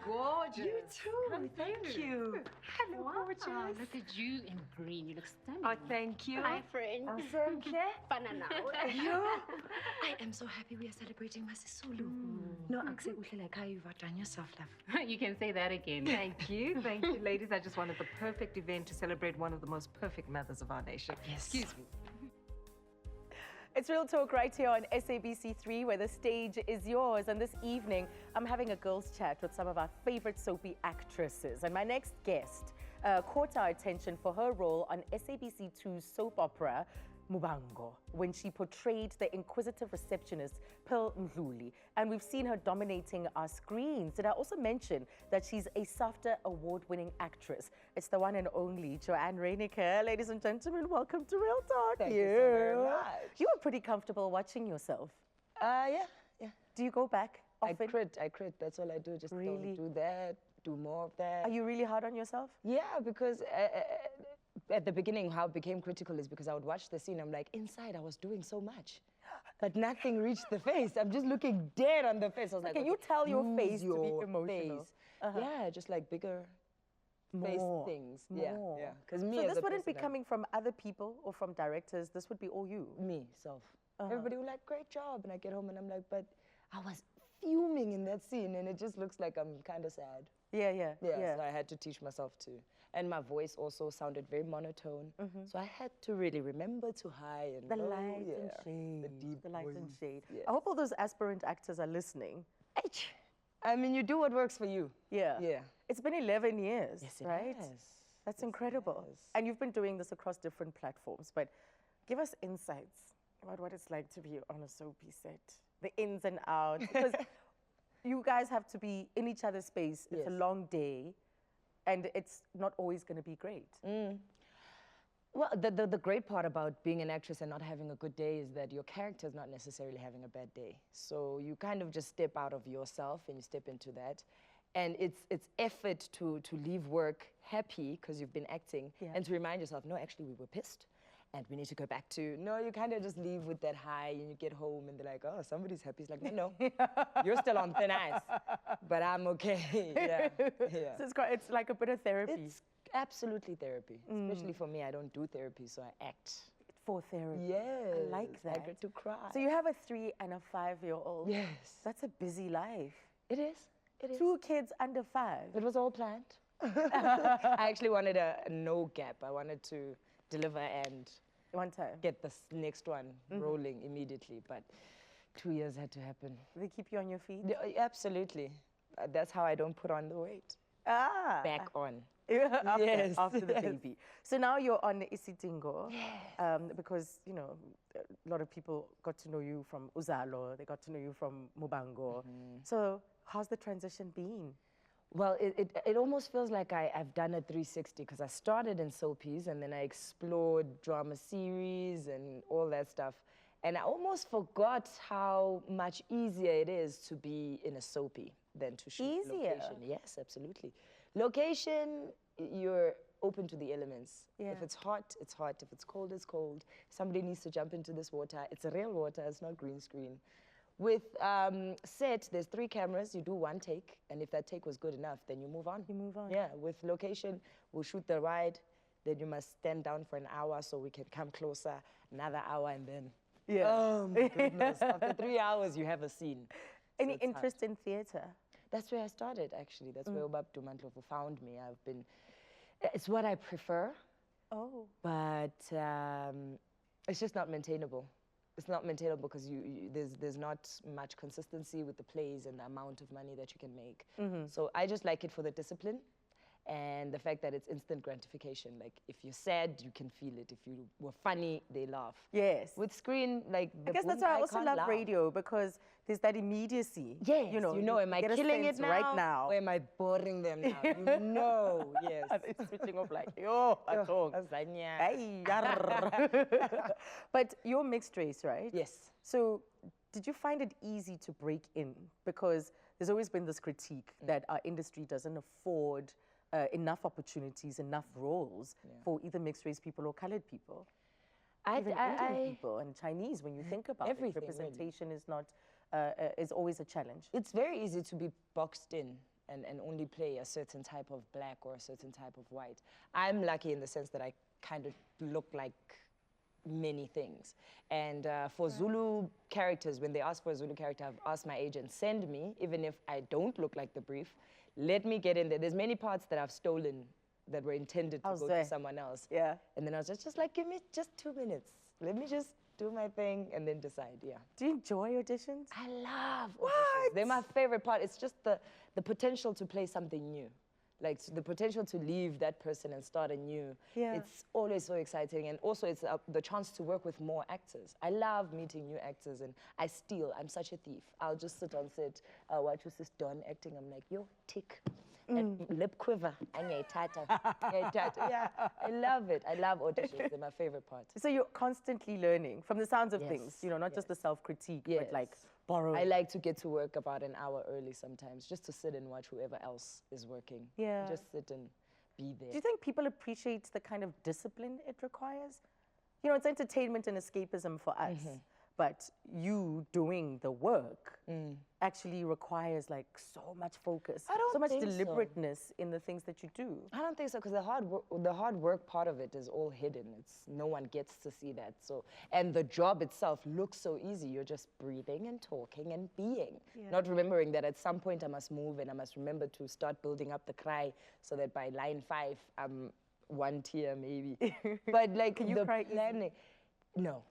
[SPEAKER 4] gorgeous.
[SPEAKER 10] You too. Thank you. Hello, gorgeous.
[SPEAKER 4] Look at you in green. You look stunning.
[SPEAKER 10] Oh, thank you.
[SPEAKER 4] Hi, friend.
[SPEAKER 10] You. I am so happy we are celebrating Masisulu. No, akuhle like how you've done yourself, love.
[SPEAKER 4] You can say that again.
[SPEAKER 10] Thank you. Thank you, ladies. I just wanted the perfect event to celebrate one of the most perfect mothers of our nation.
[SPEAKER 5] Yes.
[SPEAKER 10] Excuse me.
[SPEAKER 5] It's Real Talk right here on SABC3, where the stage is yours. And this evening, I'm having a girls' chat with some of our favorite soapy actresses. And my next guest caught our attention for her role on SABC2's soap opera, Mubango, when she portrayed the inquisitive receptionist, Pearl Mdluli. And we've seen her dominating our screens. Did I also mention that she's a SAFTA award-winning actress? It's the one and only Joanne Reiniger. Ladies and gentlemen, welcome to Real Talk.
[SPEAKER 11] Thank you so very much.
[SPEAKER 5] You were pretty comfortable watching yourself.
[SPEAKER 11] Yeah.
[SPEAKER 5] Do you go back often?
[SPEAKER 11] I crit. That's all I do. Just
[SPEAKER 5] Really?
[SPEAKER 11] don't do that, do more of that.
[SPEAKER 5] Are you really hard on yourself?
[SPEAKER 11] Yeah, because at the beginning, how it became critical is because I would watch the scene. I'm like, inside, I was doing so much, but nothing reached the face. I'm just looking dead on the face. I was like,
[SPEAKER 5] Can you tell your
[SPEAKER 11] use
[SPEAKER 5] face to
[SPEAKER 11] your
[SPEAKER 5] be emotional?
[SPEAKER 11] face. Yeah, just like bigger face things.
[SPEAKER 5] More.
[SPEAKER 11] Yeah. Because me,
[SPEAKER 5] So
[SPEAKER 11] as
[SPEAKER 5] this
[SPEAKER 11] a
[SPEAKER 5] wouldn't be
[SPEAKER 11] person,
[SPEAKER 5] coming from other people or from directors. This would be all you.
[SPEAKER 11] me, self. Everybody would like, great job. And I get home and I'm like, but I was fuming in that scene and it just looks like I'm kind of sad.
[SPEAKER 5] Yeah.
[SPEAKER 11] So I had to teach myself to. And my voice also sounded very monotone. So I had to really remember to high and
[SPEAKER 5] The
[SPEAKER 11] low.
[SPEAKER 5] light and
[SPEAKER 11] The
[SPEAKER 5] shade.
[SPEAKER 11] deep
[SPEAKER 5] The light and
[SPEAKER 11] voice.
[SPEAKER 5] shade.
[SPEAKER 11] Yes.
[SPEAKER 5] I hope all those aspirant actors are listening.
[SPEAKER 11] I mean, you do what works for you.
[SPEAKER 5] Yeah.
[SPEAKER 11] Yeah.
[SPEAKER 5] It's been 11 years,
[SPEAKER 11] Yes, it
[SPEAKER 5] right?
[SPEAKER 11] has.
[SPEAKER 5] That's
[SPEAKER 11] Yes, it
[SPEAKER 5] incredible.
[SPEAKER 11] has.
[SPEAKER 5] And you've been doing this across different platforms, but give us insights about what it's like to be on a soapy set, the ins and outs, because you guys have to be in each other's space. It's a
[SPEAKER 11] Yes.
[SPEAKER 5] long day, and it's not always going to be great.
[SPEAKER 11] Well, the great part about being an actress and not having a good day is that your character is not necessarily having a bad day. So you kind of just step out of yourself and you step into that. And it's effort to leave work happy because you've been acting and to remind yourself, no, actually we were pissed and we need to go back to, no, you kind of just leave with that high and you get home and they're like, oh, somebody's happy. It's like, no, you're still on thin ice, but I'm okay. Yeah.
[SPEAKER 5] So it's like a bit of therapy.
[SPEAKER 11] It's absolutely therapy, especially for me. I don't do therapy, so I act.
[SPEAKER 5] For therapy.
[SPEAKER 11] Yes.
[SPEAKER 5] I like that.
[SPEAKER 11] I get to cry.
[SPEAKER 5] So you have a 3 and a 5-year-old.
[SPEAKER 11] Yes.
[SPEAKER 5] That's a busy life.
[SPEAKER 11] It is. It is.
[SPEAKER 5] 2 kids under 5.
[SPEAKER 11] It was all planned. I actually wanted a no gap. I wanted to deliver and
[SPEAKER 5] One time.
[SPEAKER 11] get the next one rolling immediately, but 2 years had to happen.
[SPEAKER 5] They keep you on your feet?
[SPEAKER 11] Yeah, absolutely. That's how I don't put on the weight. Back on.
[SPEAKER 5] After the baby. So now you're on Isitingo, because, you know, a lot of people got to know you from Uzalo, they got to know you from Mubango. So how's the transition been?
[SPEAKER 11] Well, it almost feels like I've done a 360 because I started in soapies and then I explored drama series and all that stuff. And I almost forgot how much easier it is to be in a soapy than to shoot
[SPEAKER 5] Easier?
[SPEAKER 11] location. Yes, absolutely. Location, you're open to the elements.
[SPEAKER 5] Yeah.
[SPEAKER 11] If it's hot, it's hot. If it's cold, it's cold. Somebody needs to jump into this water. It's a real water, it's not green screen. With set, there's 3 cameras, you do 1 take, and if that take was good enough, then you move on.
[SPEAKER 5] You move on.
[SPEAKER 11] Yeah, with location, we'll shoot the ride, then you must stand down for an hour so we can come closer, another hour, and then, oh my goodness, after 3 hours, you have a scene. So
[SPEAKER 5] Any
[SPEAKER 11] it's hard.
[SPEAKER 5] interest in theatre?
[SPEAKER 11] That's where I started, actually. That's where Obabdu Mantlovu found me. It's what I prefer, but it's just not maintainable. It's not maintainable because there's not much consistency with the plays and the amount of money that you can make. So I just like it for the discipline and the fact that it's instant gratification. Like, if you're sad, you can feel it. If you were funny, they laugh.
[SPEAKER 5] Yes.
[SPEAKER 11] With screen, like,
[SPEAKER 5] I guess that's why I also
[SPEAKER 11] can't
[SPEAKER 5] love
[SPEAKER 11] laugh.
[SPEAKER 5] radio, because there's that immediacy.
[SPEAKER 11] Yes,
[SPEAKER 5] you know,
[SPEAKER 11] am I
[SPEAKER 5] get a
[SPEAKER 11] killing it
[SPEAKER 5] sense
[SPEAKER 11] now?
[SPEAKER 5] right now?
[SPEAKER 11] Or am I boring them now? You know, yes.
[SPEAKER 5] And it's switching off like, yo,
[SPEAKER 11] Azania.
[SPEAKER 5] hey, yarr. But you're mixed race, right?
[SPEAKER 11] Yes.
[SPEAKER 5] So did you find it easy to break in? Because there's always been this critique that our industry doesn't afford enough opportunities, enough roles for either mixed race people or colored people. Even Indian people and Chinese, when you think about it, representation is not is always a challenge.
[SPEAKER 11] It's very easy to be boxed in and only play a certain type of black or a certain type of white. I'm lucky in the sense that I kind of look like many things. And for Zulu characters, when they ask for a Zulu character, I've asked my agent, send me, even if I don't look like the brief, let me get in there. There's many parts that I've stolen that were intended to go to someone else.
[SPEAKER 5] Yeah.
[SPEAKER 11] And then I was just like, give me just 2 minutes. Let me just do my thing and then decide, yeah.
[SPEAKER 5] Do you enjoy auditions?
[SPEAKER 11] I love auditions. They're my favorite part. It's just the potential to play something new. Like the potential to leave that person and start anew.
[SPEAKER 5] Yeah.
[SPEAKER 11] It's always so exciting. And also it's the chance to work with more actors. I love meeting new actors and I steal. I'm such a thief. I'll just sit on set, watch your sister Dawn acting. I'm like, yo, tick. And lip quiver. Yeah, I love it. I love auditions. They're my favorite part.
[SPEAKER 5] So you're constantly learning from the sounds of things, you know, not just the self-critique, but like borrow.
[SPEAKER 11] I like to get to work about an hour early sometimes, just to sit and watch whoever else is working.
[SPEAKER 5] Yeah.
[SPEAKER 11] Just sit and be there.
[SPEAKER 5] Do you think people appreciate the kind of discipline it requires? You know, it's entertainment and escapism for us, but you doing the work actually requires like so much focus,
[SPEAKER 11] I don't
[SPEAKER 5] so much
[SPEAKER 11] think so.
[SPEAKER 5] deliberateness in the things that you do.
[SPEAKER 11] I don't think so, because the hard work part of it is all hidden. No one gets to see that. So, and the job itself looks so easy. You're just breathing and talking and being, not remembering that at some point I must move and I must remember to start building up the cry so that by line 5 I'm 1 tear maybe. But like
[SPEAKER 5] Can you
[SPEAKER 11] the
[SPEAKER 5] cry
[SPEAKER 11] planning, no,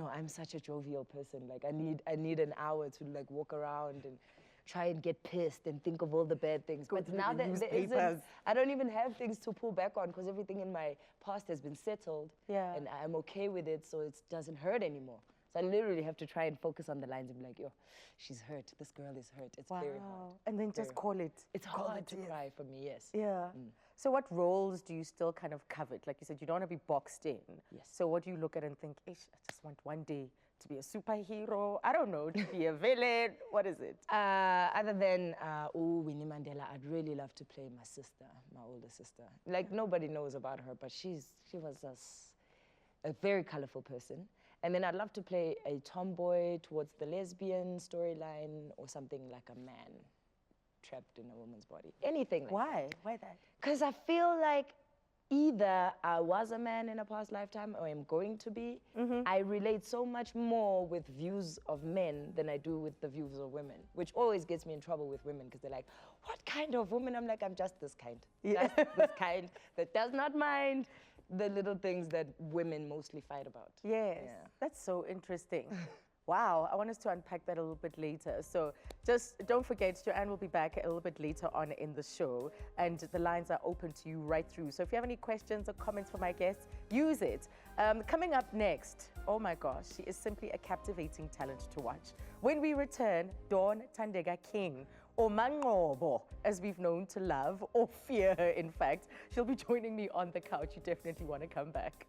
[SPEAKER 11] I'm such a jovial person. Like I need an hour to like walk around and try and get pissed and think of all the bad things. But now that there isn't, I don't even have things to pull back on because everything in my past has been settled.
[SPEAKER 5] Yeah.
[SPEAKER 11] And I'm okay with it, so it doesn't hurt anymore. So I literally have to try and focus on the lines and be like, yo, she's hurt. This girl is hurt. It's very hard.
[SPEAKER 5] And then just call it.
[SPEAKER 11] It's hard to cry for me, yes.
[SPEAKER 5] Yeah. So what roles do you still kind of covet? Like you said, you don't want to be boxed in.
[SPEAKER 11] Yes.
[SPEAKER 5] So what do you look at and think, Ish, I just want one day to be a superhero? I don't know, to be a villain? What is it?
[SPEAKER 11] Other than Winnie Mandela, I'd really love to play my sister, my older sister. Like nobody knows about her, but she was a very colorful person. And then I'd love to play a tomboy towards the lesbian storyline or something like a man trapped in a woman's body. Anything like that.
[SPEAKER 5] Why? Why that?
[SPEAKER 11] Because I feel like either I was a man in a past lifetime or I'm going to be. I relate so much more with views of men than I do with the views of women, which always gets me in trouble with women because they're like, what kind of woman? I'm like, I'm just this kind. Just this kind that does not mind the little things that women mostly fight about.
[SPEAKER 5] Yes, that's so interesting. Wow, I want us to unpack that a little bit later. So just don't forget, Joanne will be back a little bit later on in the show, and the lines are open to you right through. So if you have any questions or comments for my guests, use it. Coming up next, oh my gosh, she is simply a captivating talent to watch. When we return, Dawn Tandega King, or Mangobo, as we've known to love, or fear her, in fact. She'll be joining me on the couch. You definitely want to come back.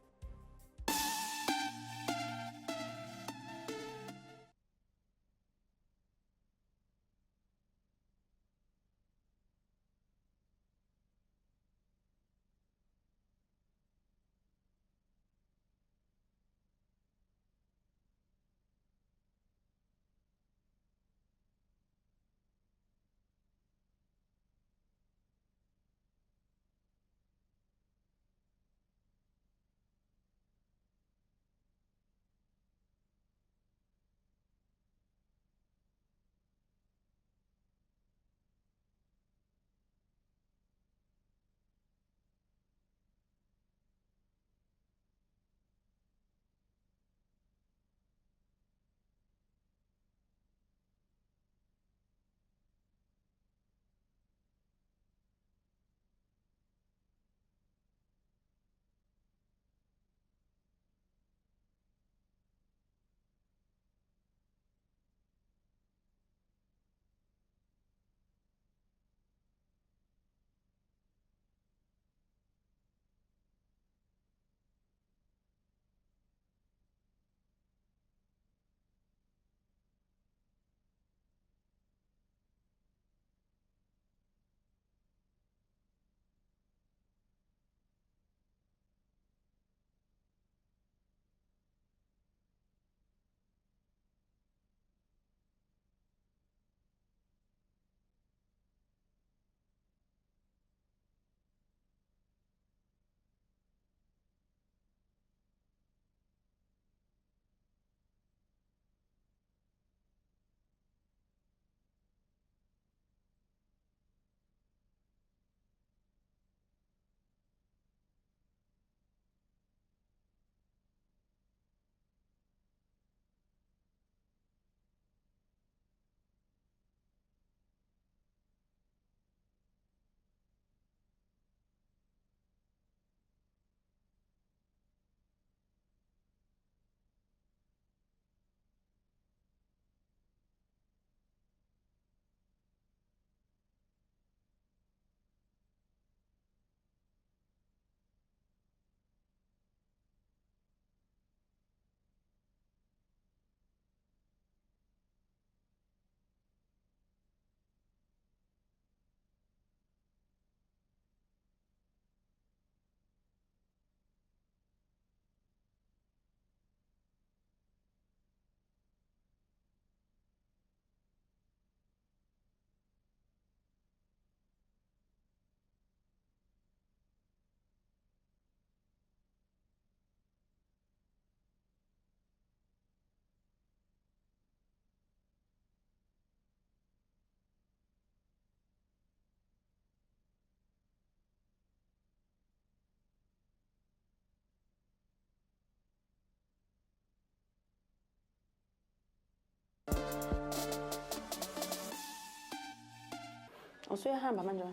[SPEAKER 7] Usuyahamba manje?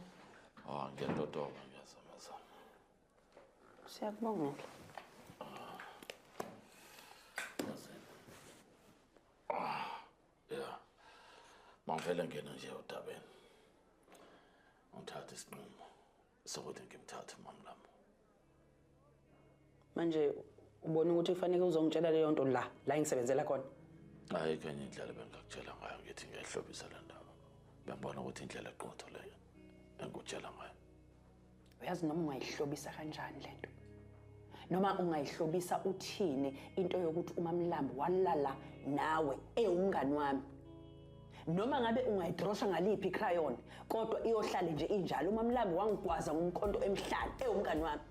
[SPEAKER 12] Ngiyadodoba ngiyazamazama.
[SPEAKER 7] Siyakubonga.
[SPEAKER 12] Yeah. Mangivele ngena nje udabeni. Ngithatha isinqumo sokuthi ngimthathe mamlamo.
[SPEAKER 7] Manje ubona ukuthi kufanele uzongitshela leyo nto la engisebenzela khona.
[SPEAKER 12] Hayi kanye indlela bengakutshela ngayo ngithi ngiyayihlobisa le ndaba. Bengibona ukuthi indlela eqotho leyo engikutshela ngayo.
[SPEAKER 7] Uyazi noma ungayihlobisa kanjani lento. Noma ungayihlobisa uthini into yokuthi uMamlambo walala nawe ungani wami. Noma ngabe ungayidrosha ngaliphi crayon kodwa iyohlala nje injalo uMamlambo wangigwaza ngomkhonto emhlanje ungani wami.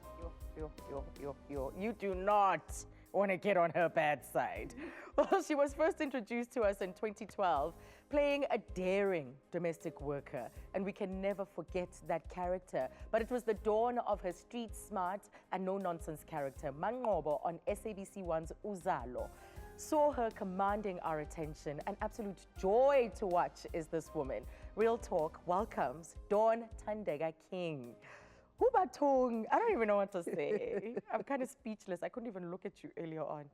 [SPEAKER 5] You do not want to get on her bad side. Well, she was first introduced to us in 2012, playing a daring domestic worker, and we can never forget that character. But it was the dawn of her street smart and no-nonsense character, Mangobo, on SABC1's Uzalo. Saw her commanding our attention. An absolute joy to watch is this woman. Real Talk welcomes Dawn Thandeka King. Hubatong, I don't even know what to say. I'm kind of speechless. I couldn't even look at you earlier on.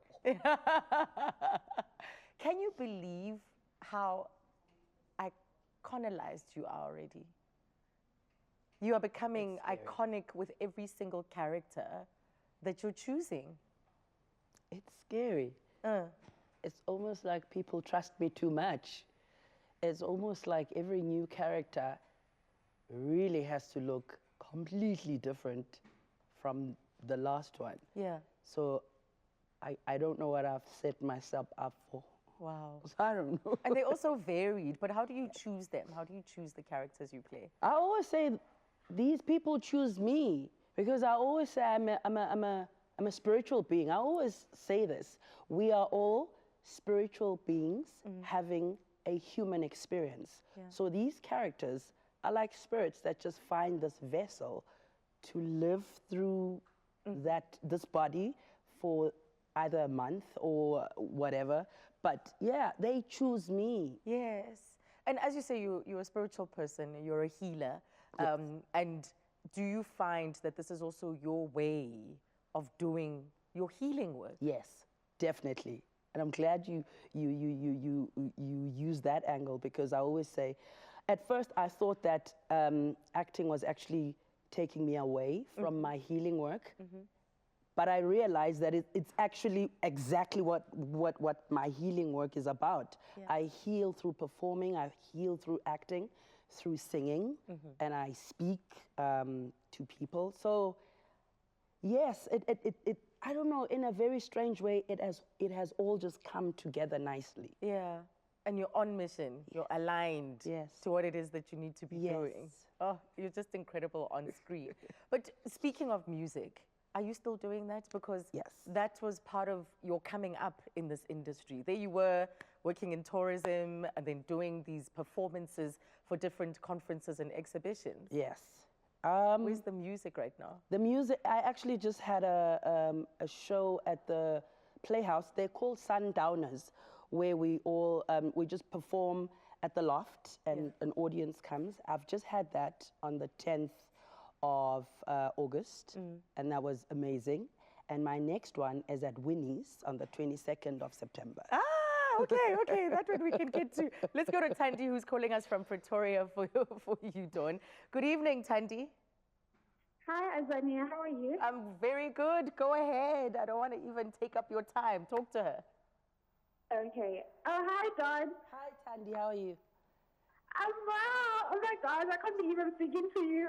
[SPEAKER 5] Can you believe how iconized you are already? You are becoming iconic with every single character that you're choosing.
[SPEAKER 7] It's scary. It's almost like people trust me too much. It's almost like every new character really has to look completely different from the last one.
[SPEAKER 5] Yeah.
[SPEAKER 7] So I don't know what I've set myself up for.
[SPEAKER 5] Wow.
[SPEAKER 7] So I don't know.
[SPEAKER 5] And they're also varied, but how do you choose them? How do you choose the characters you play?
[SPEAKER 7] I always say these people choose me because I always say I'm a spiritual being. I always say this. We are all spiritual beings having a human experience.
[SPEAKER 5] Yeah.
[SPEAKER 7] So these characters are like spirits that just find this vessel to live through this body for either a month or whatever. But yeah, they choose me.
[SPEAKER 5] Yes. And as you say, you're a spiritual person, you're a healer.
[SPEAKER 7] Yes.
[SPEAKER 5] And do you find that this is also your way of doing your healing work?
[SPEAKER 7] Yes, definitely. And I'm glad you use that angle because I always say, at first I thought that acting was actually taking me away from my healing work. But I realized that it's actually exactly what my healing work is about.
[SPEAKER 5] Yeah.
[SPEAKER 7] I heal through performing, I heal through acting, through singing, and I speak to people. So yes, I don't know, in a very strange way, it has all just come together nicely.
[SPEAKER 5] Yeah. And you're on mission, you're aligned to what it is that you need to be doing. Oh, you're just incredible on screen. But speaking of music, are you still doing that? Because that was part of your coming up in this industry. There you were working in tourism and then doing these performances for different conferences and exhibitions.
[SPEAKER 7] Yes.
[SPEAKER 5] Where's the music right now?
[SPEAKER 7] The music, I actually just had a show at the Playhouse. They're called Sundowners, where we all, we just perform at the loft and an audience comes. I've just had that on the 10th of August, and that was amazing. And my next one is at Winnie's on the 22nd of September.
[SPEAKER 5] Okay, that one we can get to. Let's go to Thandi, who's calling us from Pretoria for you, Dawn. Good evening, Thandi.
[SPEAKER 9] Hi, Azania. How are you?
[SPEAKER 5] I'm very good. Go ahead. I don't want to even take up your time. Talk to her.
[SPEAKER 9] Okay. Oh, hi, Dawn.
[SPEAKER 7] Hi, Thandi. How are you?
[SPEAKER 9] I'm well. Oh, my God. I can't believe I'm speaking to you.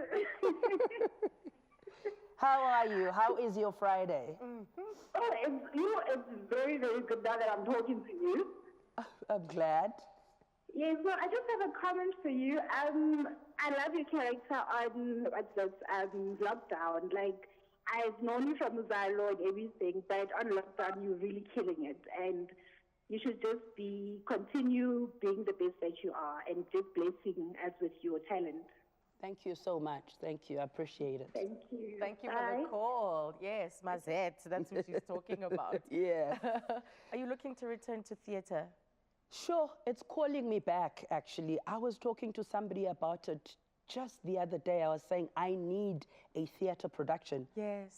[SPEAKER 7] How are you? How is your Friday?
[SPEAKER 9] Oh, it's very, very good now that I'm talking to you.
[SPEAKER 7] I'm glad.
[SPEAKER 9] Yeah, so I just have a comment for you. I love your character on Lockdown. Like, I've known you from Uzalo and everything, but on Lockdown, you're really killing it. And you should just continue being the best that you are and just blessing us with your talent.
[SPEAKER 7] Thank you so much. Thank you. I appreciate it.
[SPEAKER 9] Thank you.
[SPEAKER 5] Thank you for the call. Yes, Mazette, that's what she's talking about.
[SPEAKER 7] Yeah.
[SPEAKER 5] Are you looking to return to theatre?
[SPEAKER 7] Sure. It's calling me back, actually. I was talking to somebody about it just the other day I was saying I need a theater production.
[SPEAKER 5] Yes,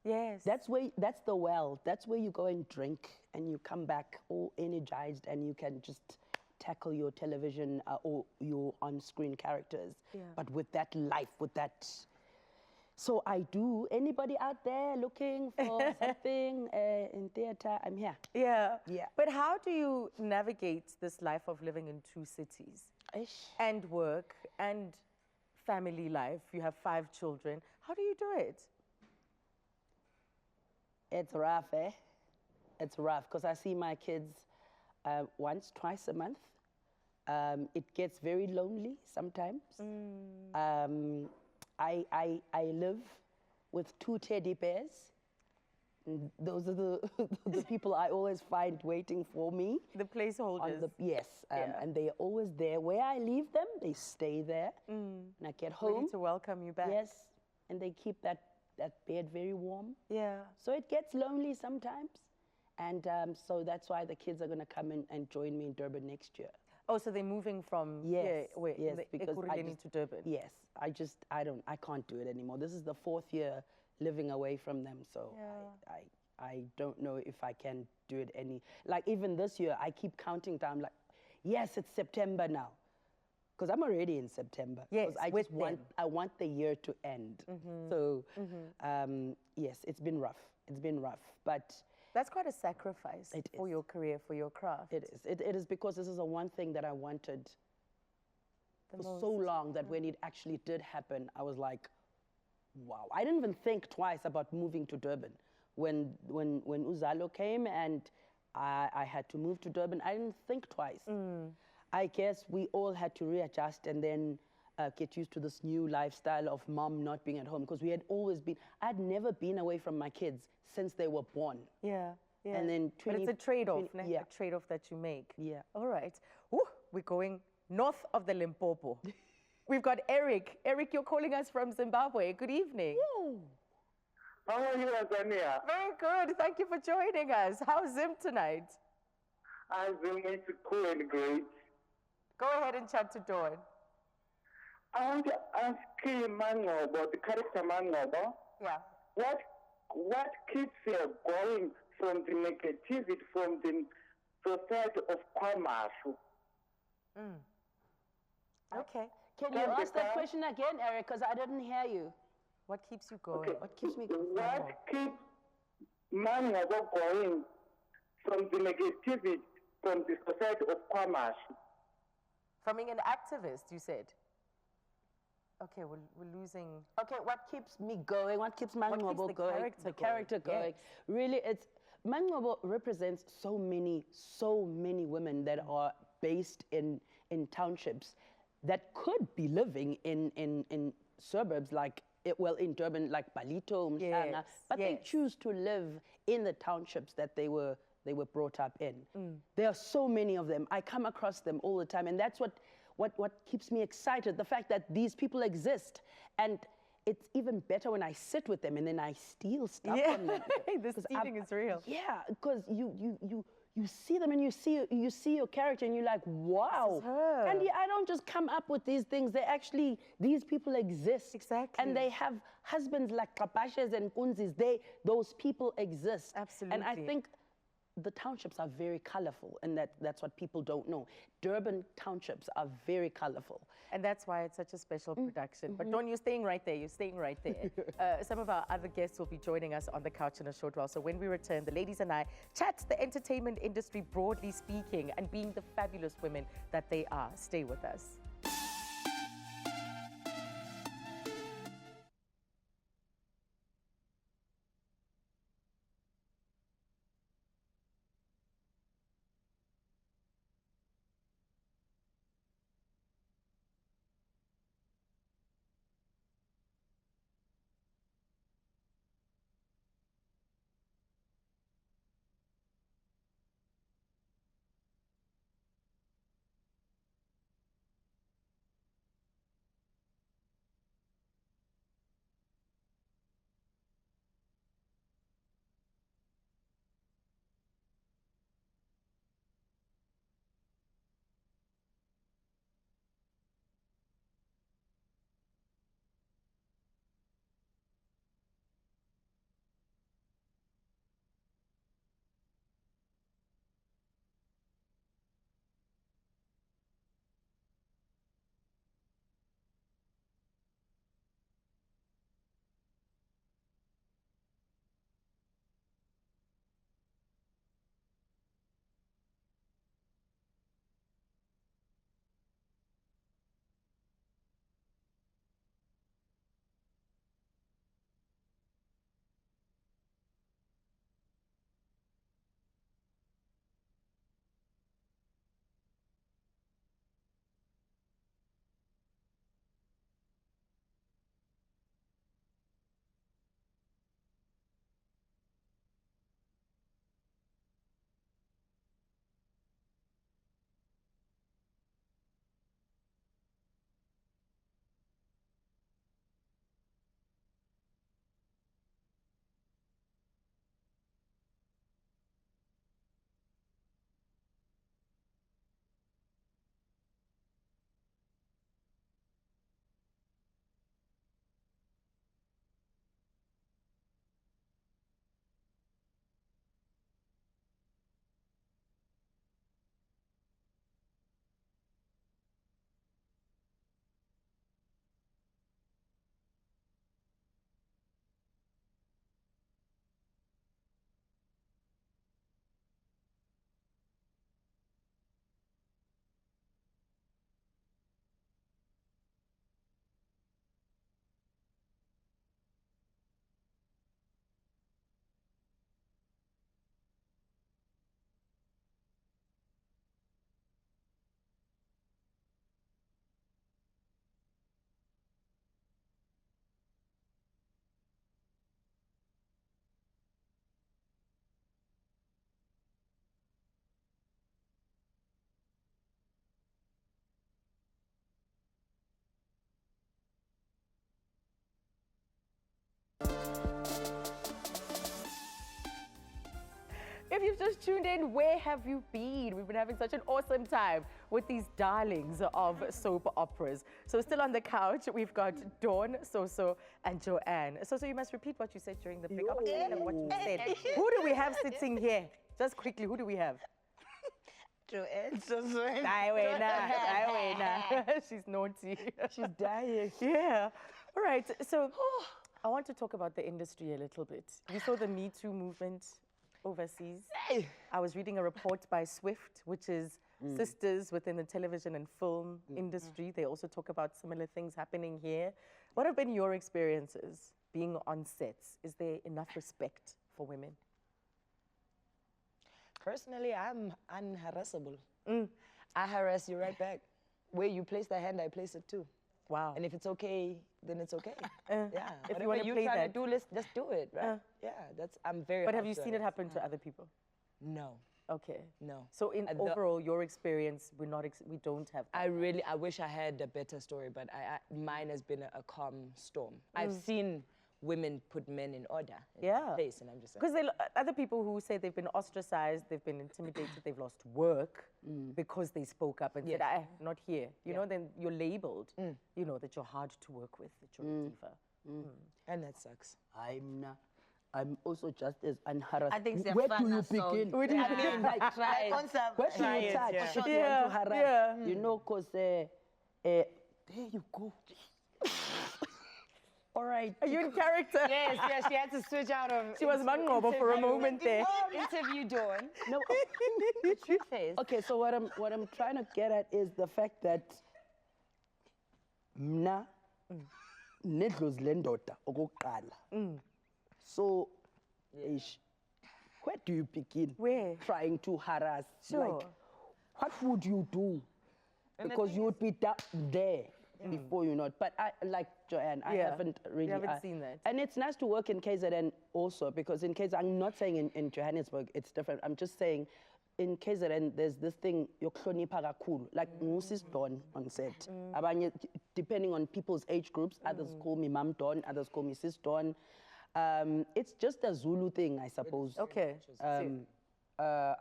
[SPEAKER 5] yes.
[SPEAKER 7] That's the well. That's where you go and drink and you come back all energized and you can just tackle your television or your on-screen characters.
[SPEAKER 5] Yeah.
[SPEAKER 7] But with that life, with that. So I do. Anybody out there looking for something in theater, I'm here.
[SPEAKER 5] Yeah.
[SPEAKER 7] Yeah.
[SPEAKER 5] But how do you navigate this life of living in 2 cities? And work and family life? You have 5 children. How do you do it?
[SPEAKER 7] It's rough, eh? It's rough because I see my kids once, twice a month. It gets very lonely sometimes. I live with 2 teddy bears. And those are the people I always find waiting for me.
[SPEAKER 5] The placeholders.
[SPEAKER 7] Yes, and they're always there. Where I leave them, they stay there. And I get home.
[SPEAKER 5] Ready to welcome you back.
[SPEAKER 7] Yes, and they keep that bed very warm.
[SPEAKER 5] Yeah.
[SPEAKER 7] So it gets lonely sometimes. And so that's why the kids are going to come in and join me in Durban next year.
[SPEAKER 5] Oh, so they're moving from
[SPEAKER 7] because
[SPEAKER 5] to Durban.
[SPEAKER 7] Yes, I can't do it anymore. This is the 4th year living away from them, so I don't know if I can do it any. Like even this year, I keep counting down. Like, yes, it's September now, because I'm already in September.
[SPEAKER 5] Yes,
[SPEAKER 7] I want the year to end. So yes, it's been rough. It's been rough, but.
[SPEAKER 5] That's quite a sacrifice for your career, for your craft.
[SPEAKER 7] It is. It is because this is the one thing that I wanted for so long that when it actually did happen, I was like, wow. I didn't even think twice about moving to Durban. When Uzalo came and I had to move to Durban, I didn't think twice. I guess we all had to readjust and then get used to this new lifestyle of mom not being at home, because we had always been, I'd never been away from my kids since they were born.
[SPEAKER 5] Yeah, yeah.
[SPEAKER 7] And then
[SPEAKER 5] but it's a trade-off, a trade-off that you make.
[SPEAKER 7] Yeah.
[SPEAKER 5] All right. Ooh, we're going north of the Limpopo. We've got Eric. Eric, you're calling us from Zimbabwe. Good evening.
[SPEAKER 7] Woo.
[SPEAKER 13] How are you, Azania?
[SPEAKER 5] Very good. Thank you for joining us. How's Zim tonight?
[SPEAKER 13] Zim is cool and great.
[SPEAKER 5] Go ahead and chat to Dawn.
[SPEAKER 13] I want to ask you, Mangobo, the character Mangobo.
[SPEAKER 5] Yeah.
[SPEAKER 13] What keeps you going from the negativity, from the society of Kwamashu?
[SPEAKER 5] Okay.
[SPEAKER 7] Can you ask that question again, Eric, because I didn't hear you.
[SPEAKER 5] What keeps you going?
[SPEAKER 13] Okay.
[SPEAKER 5] What keeps me going?
[SPEAKER 13] What keeps Mangobo going from the negativity, from the society of Kwamashu?
[SPEAKER 5] From being an activist, you said? Okay, we're losing.
[SPEAKER 7] Okay, what keeps me going? What keeps Mangobo going? The character going.
[SPEAKER 5] Yes.
[SPEAKER 7] Really, it's Mangobo represents so many women that are based in townships that could be living in suburbs like in Durban, like Balito, Mhlanga, but they choose to live in the townships that they were brought up in. There are so many of them. I come across them all the time, and that's what keeps me excited, the fact that these people exist. And it's even better when I sit with them and then I steal stuff from them.
[SPEAKER 5] The stealing is real.
[SPEAKER 7] Yeah, because you see them and you see your character and you're like, wow. And I don't just come up with these things. These people exist.
[SPEAKER 5] Exactly.
[SPEAKER 7] And they have husbands like Kapashes and Kunzis. Those people exist.
[SPEAKER 5] Absolutely.
[SPEAKER 7] And I think the townships are very colorful, and that's what people don't know. Durban townships are very colorful.
[SPEAKER 5] And that's why it's such a special production. But Dawn, you're staying right there. You're staying right there. Some of our other guests will be joining us on the couch in a short while. So when we return, the ladies and I chat the entertainment industry broadly speaking and being the fabulous women that they are. Stay with us. If you've just tuned in, where have you been? We've been having such an awesome time with these darlings of soap operas. So still on the couch, we've got Dawn, Soso, and Joanne. Soso, you must repeat what you said during the break. I'm forgetting what you said. Who do we have sitting here? Just quickly, who do we have?
[SPEAKER 6] Joanne, Soso.
[SPEAKER 5] She's naughty.
[SPEAKER 7] She's dying.
[SPEAKER 5] Yeah. All right. So I want to talk about the industry a little bit. You saw the Me Too movement overseas. I was reading a report by Swift, which is sisters within the television and film industry. They also talk about similar things happening here. What have been your experiences being on sets? Is there enough respect for women?
[SPEAKER 11] Personally, I'm unharassable. I harass you right back. Where you place the hand, I place it too.
[SPEAKER 5] Wow.
[SPEAKER 11] And if it's okay, then it's okay. Yeah.
[SPEAKER 5] If
[SPEAKER 11] Whatever
[SPEAKER 5] you want to play
[SPEAKER 11] try
[SPEAKER 5] that.
[SPEAKER 11] to do, let's just do it, right? Yeah, I'm very.
[SPEAKER 5] But have you
[SPEAKER 11] hard to
[SPEAKER 5] seen it
[SPEAKER 11] harass.
[SPEAKER 5] happen to other people?
[SPEAKER 11] No.
[SPEAKER 5] Okay.
[SPEAKER 11] No.
[SPEAKER 5] So in overall, your experience, we don't have that.
[SPEAKER 11] I wish I had a better story, but mine has been a calm storm. I've seen women put men in order in place, and I'm just like,
[SPEAKER 5] Because other people who say they've been ostracized, they've been intimidated, they've lost work because they spoke up and said, not here. You know, then you're labeled, you know, that you're hard to work with, that you're a diva.
[SPEAKER 11] and that sucks.
[SPEAKER 7] I'm also just as unharassed.
[SPEAKER 6] I think
[SPEAKER 7] Where do you begin?
[SPEAKER 5] Where do you
[SPEAKER 6] I mean, like, try it.
[SPEAKER 7] Where do you touch?
[SPEAKER 6] Yeah.
[SPEAKER 7] What do you want to harass? You know, because there you go. All right.
[SPEAKER 5] Are you in character?
[SPEAKER 11] Yes, she had to switch out of.
[SPEAKER 5] She was mangobo for a moment there.
[SPEAKER 11] Interview Dawn.
[SPEAKER 7] No.
[SPEAKER 11] The truth is.
[SPEAKER 7] Okay, so what I'm trying to get at is the fact that mna nedlozi lendoda okokuqala. So where do you begin?
[SPEAKER 5] Where?
[SPEAKER 7] Trying to harass.
[SPEAKER 5] Sure.
[SPEAKER 7] Like, what would you do? Because you would be there before you know it. But I, like Joanne, I haven't really...
[SPEAKER 5] You haven't seen that.
[SPEAKER 7] And it's nice to work in KZN also, because in KZN, I'm not saying in Johannesburg it's different. I'm just saying in KZN, there's this thing, yokuhlonipha kakhulu, like ngusis Don on set. Abanye, depending on people's age groups, others call me Mam Don, others call me Sis Don. It's just a Zulu thing, I suppose.
[SPEAKER 5] Okay.
[SPEAKER 7] And a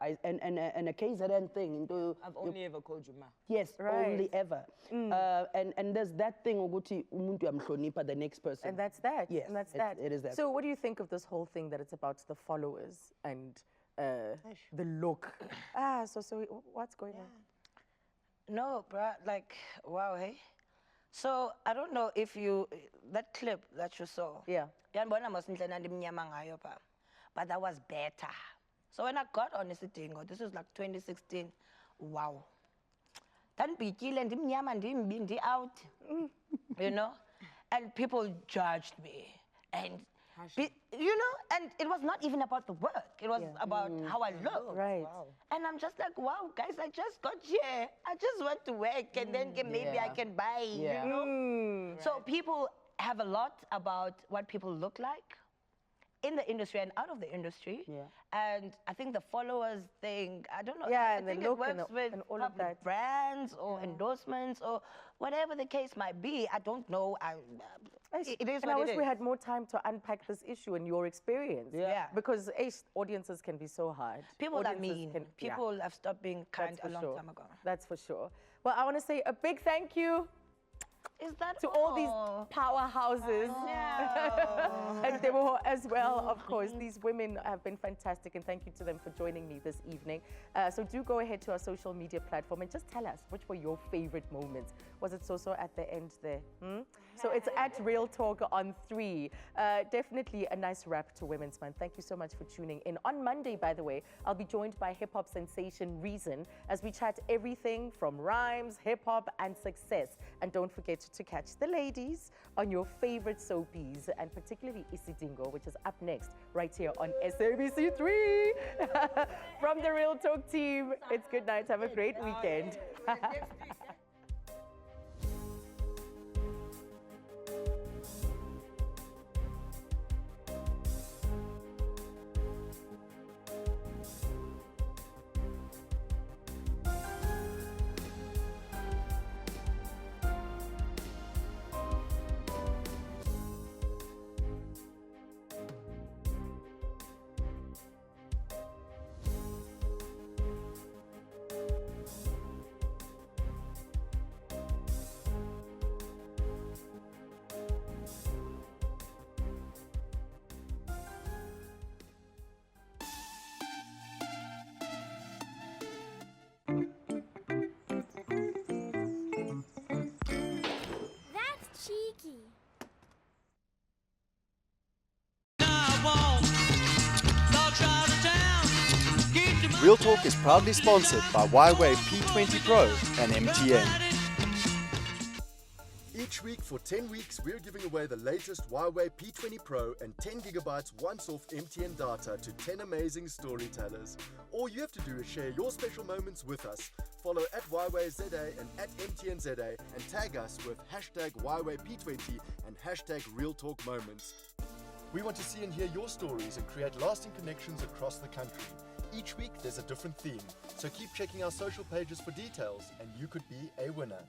[SPEAKER 7] KZN thing.
[SPEAKER 11] I've only ever called you Ma.
[SPEAKER 7] Yes,
[SPEAKER 5] Right.
[SPEAKER 7] only ever. And there's that thing, ukuthi umuntu uyamhlonipha the next person.
[SPEAKER 5] And that's that.
[SPEAKER 7] Yes,
[SPEAKER 5] and that's that.
[SPEAKER 7] it is that.
[SPEAKER 5] So what do you think of this whole thing that it's about the followers and the look? So what's going on?
[SPEAKER 6] No, bruh, like, wow, hey. So, I don't know if that clip that you saw.
[SPEAKER 5] Yeah.
[SPEAKER 6] Yanibona mos indlela ndimnyama ngayo pha. But that was better. So when I got on isidingo, this was like 2016, wow. Ndandibhityile ndimnyama ndimbi out, you know? And people judged me. And, you know, and it was not even about the work. It was about how I looked.
[SPEAKER 5] Right.
[SPEAKER 6] Wow. And I'm just like, wow, guys, I just got here. I just want to work, and then maybe I can buy, you know? So people have a lot about what people look like in the industry and out of the industry. And I think the followers thing, I don't know.
[SPEAKER 5] Yeah,
[SPEAKER 6] I
[SPEAKER 5] and the
[SPEAKER 6] think
[SPEAKER 5] look
[SPEAKER 6] it
[SPEAKER 5] and
[SPEAKER 6] works with
[SPEAKER 5] and all of
[SPEAKER 6] public
[SPEAKER 5] that.
[SPEAKER 6] brands or endorsements or whatever the case might be. I don't know. It is
[SPEAKER 5] and
[SPEAKER 6] what
[SPEAKER 5] I wish
[SPEAKER 6] it
[SPEAKER 5] we
[SPEAKER 6] is.
[SPEAKER 5] had more time to unpack this issue and your experience.
[SPEAKER 6] Yeah.
[SPEAKER 5] Because audiences can be so hard.
[SPEAKER 6] People are
[SPEAKER 5] Audiences
[SPEAKER 6] mean.
[SPEAKER 5] can-
[SPEAKER 6] People have stopped being kind
[SPEAKER 5] That's for
[SPEAKER 6] a long
[SPEAKER 5] sure.
[SPEAKER 6] time ago.
[SPEAKER 5] That's for sure. Well, I want to say a big thank you
[SPEAKER 6] Is that
[SPEAKER 5] to all these powerhouses. And Teboho as well, of course. These women have been fantastic, and thank you to them for joining me this evening. So do go ahead to our social media platform and just tell us which were your favorite moments. Was it so at the end there? So it's at Real Talk on 3. Definitely a nice wrap to Women's Month. Thank you so much for tuning in. On Monday, by the way, I'll be joined by hip-hop sensation Reason as we chat everything from rhymes, hip-hop, and success. And don't forget to catch the ladies on your favorite soapies, and particularly Isidingo, which is up next right here on SABC 3. From the Real Talk team, it's good night. Have a great weekend.
[SPEAKER 1] Real Talk is proudly sponsored by Huawei P20 Pro and MTN.
[SPEAKER 2] Each week for 10 weeks, we're giving away the latest Huawei P20 Pro and 10 gigabytes once-off MTN data to 10 amazing storytellers. All you have to do is share your special moments with us. Follow at Huawei ZA and at MTN ZA and tag us with hashtag Huawei P20 and hashtag Real Talk Moments. We want to see and hear your stories and create lasting connections across the country. Each week there's a different theme, so keep checking our social pages for details and you could be a winner.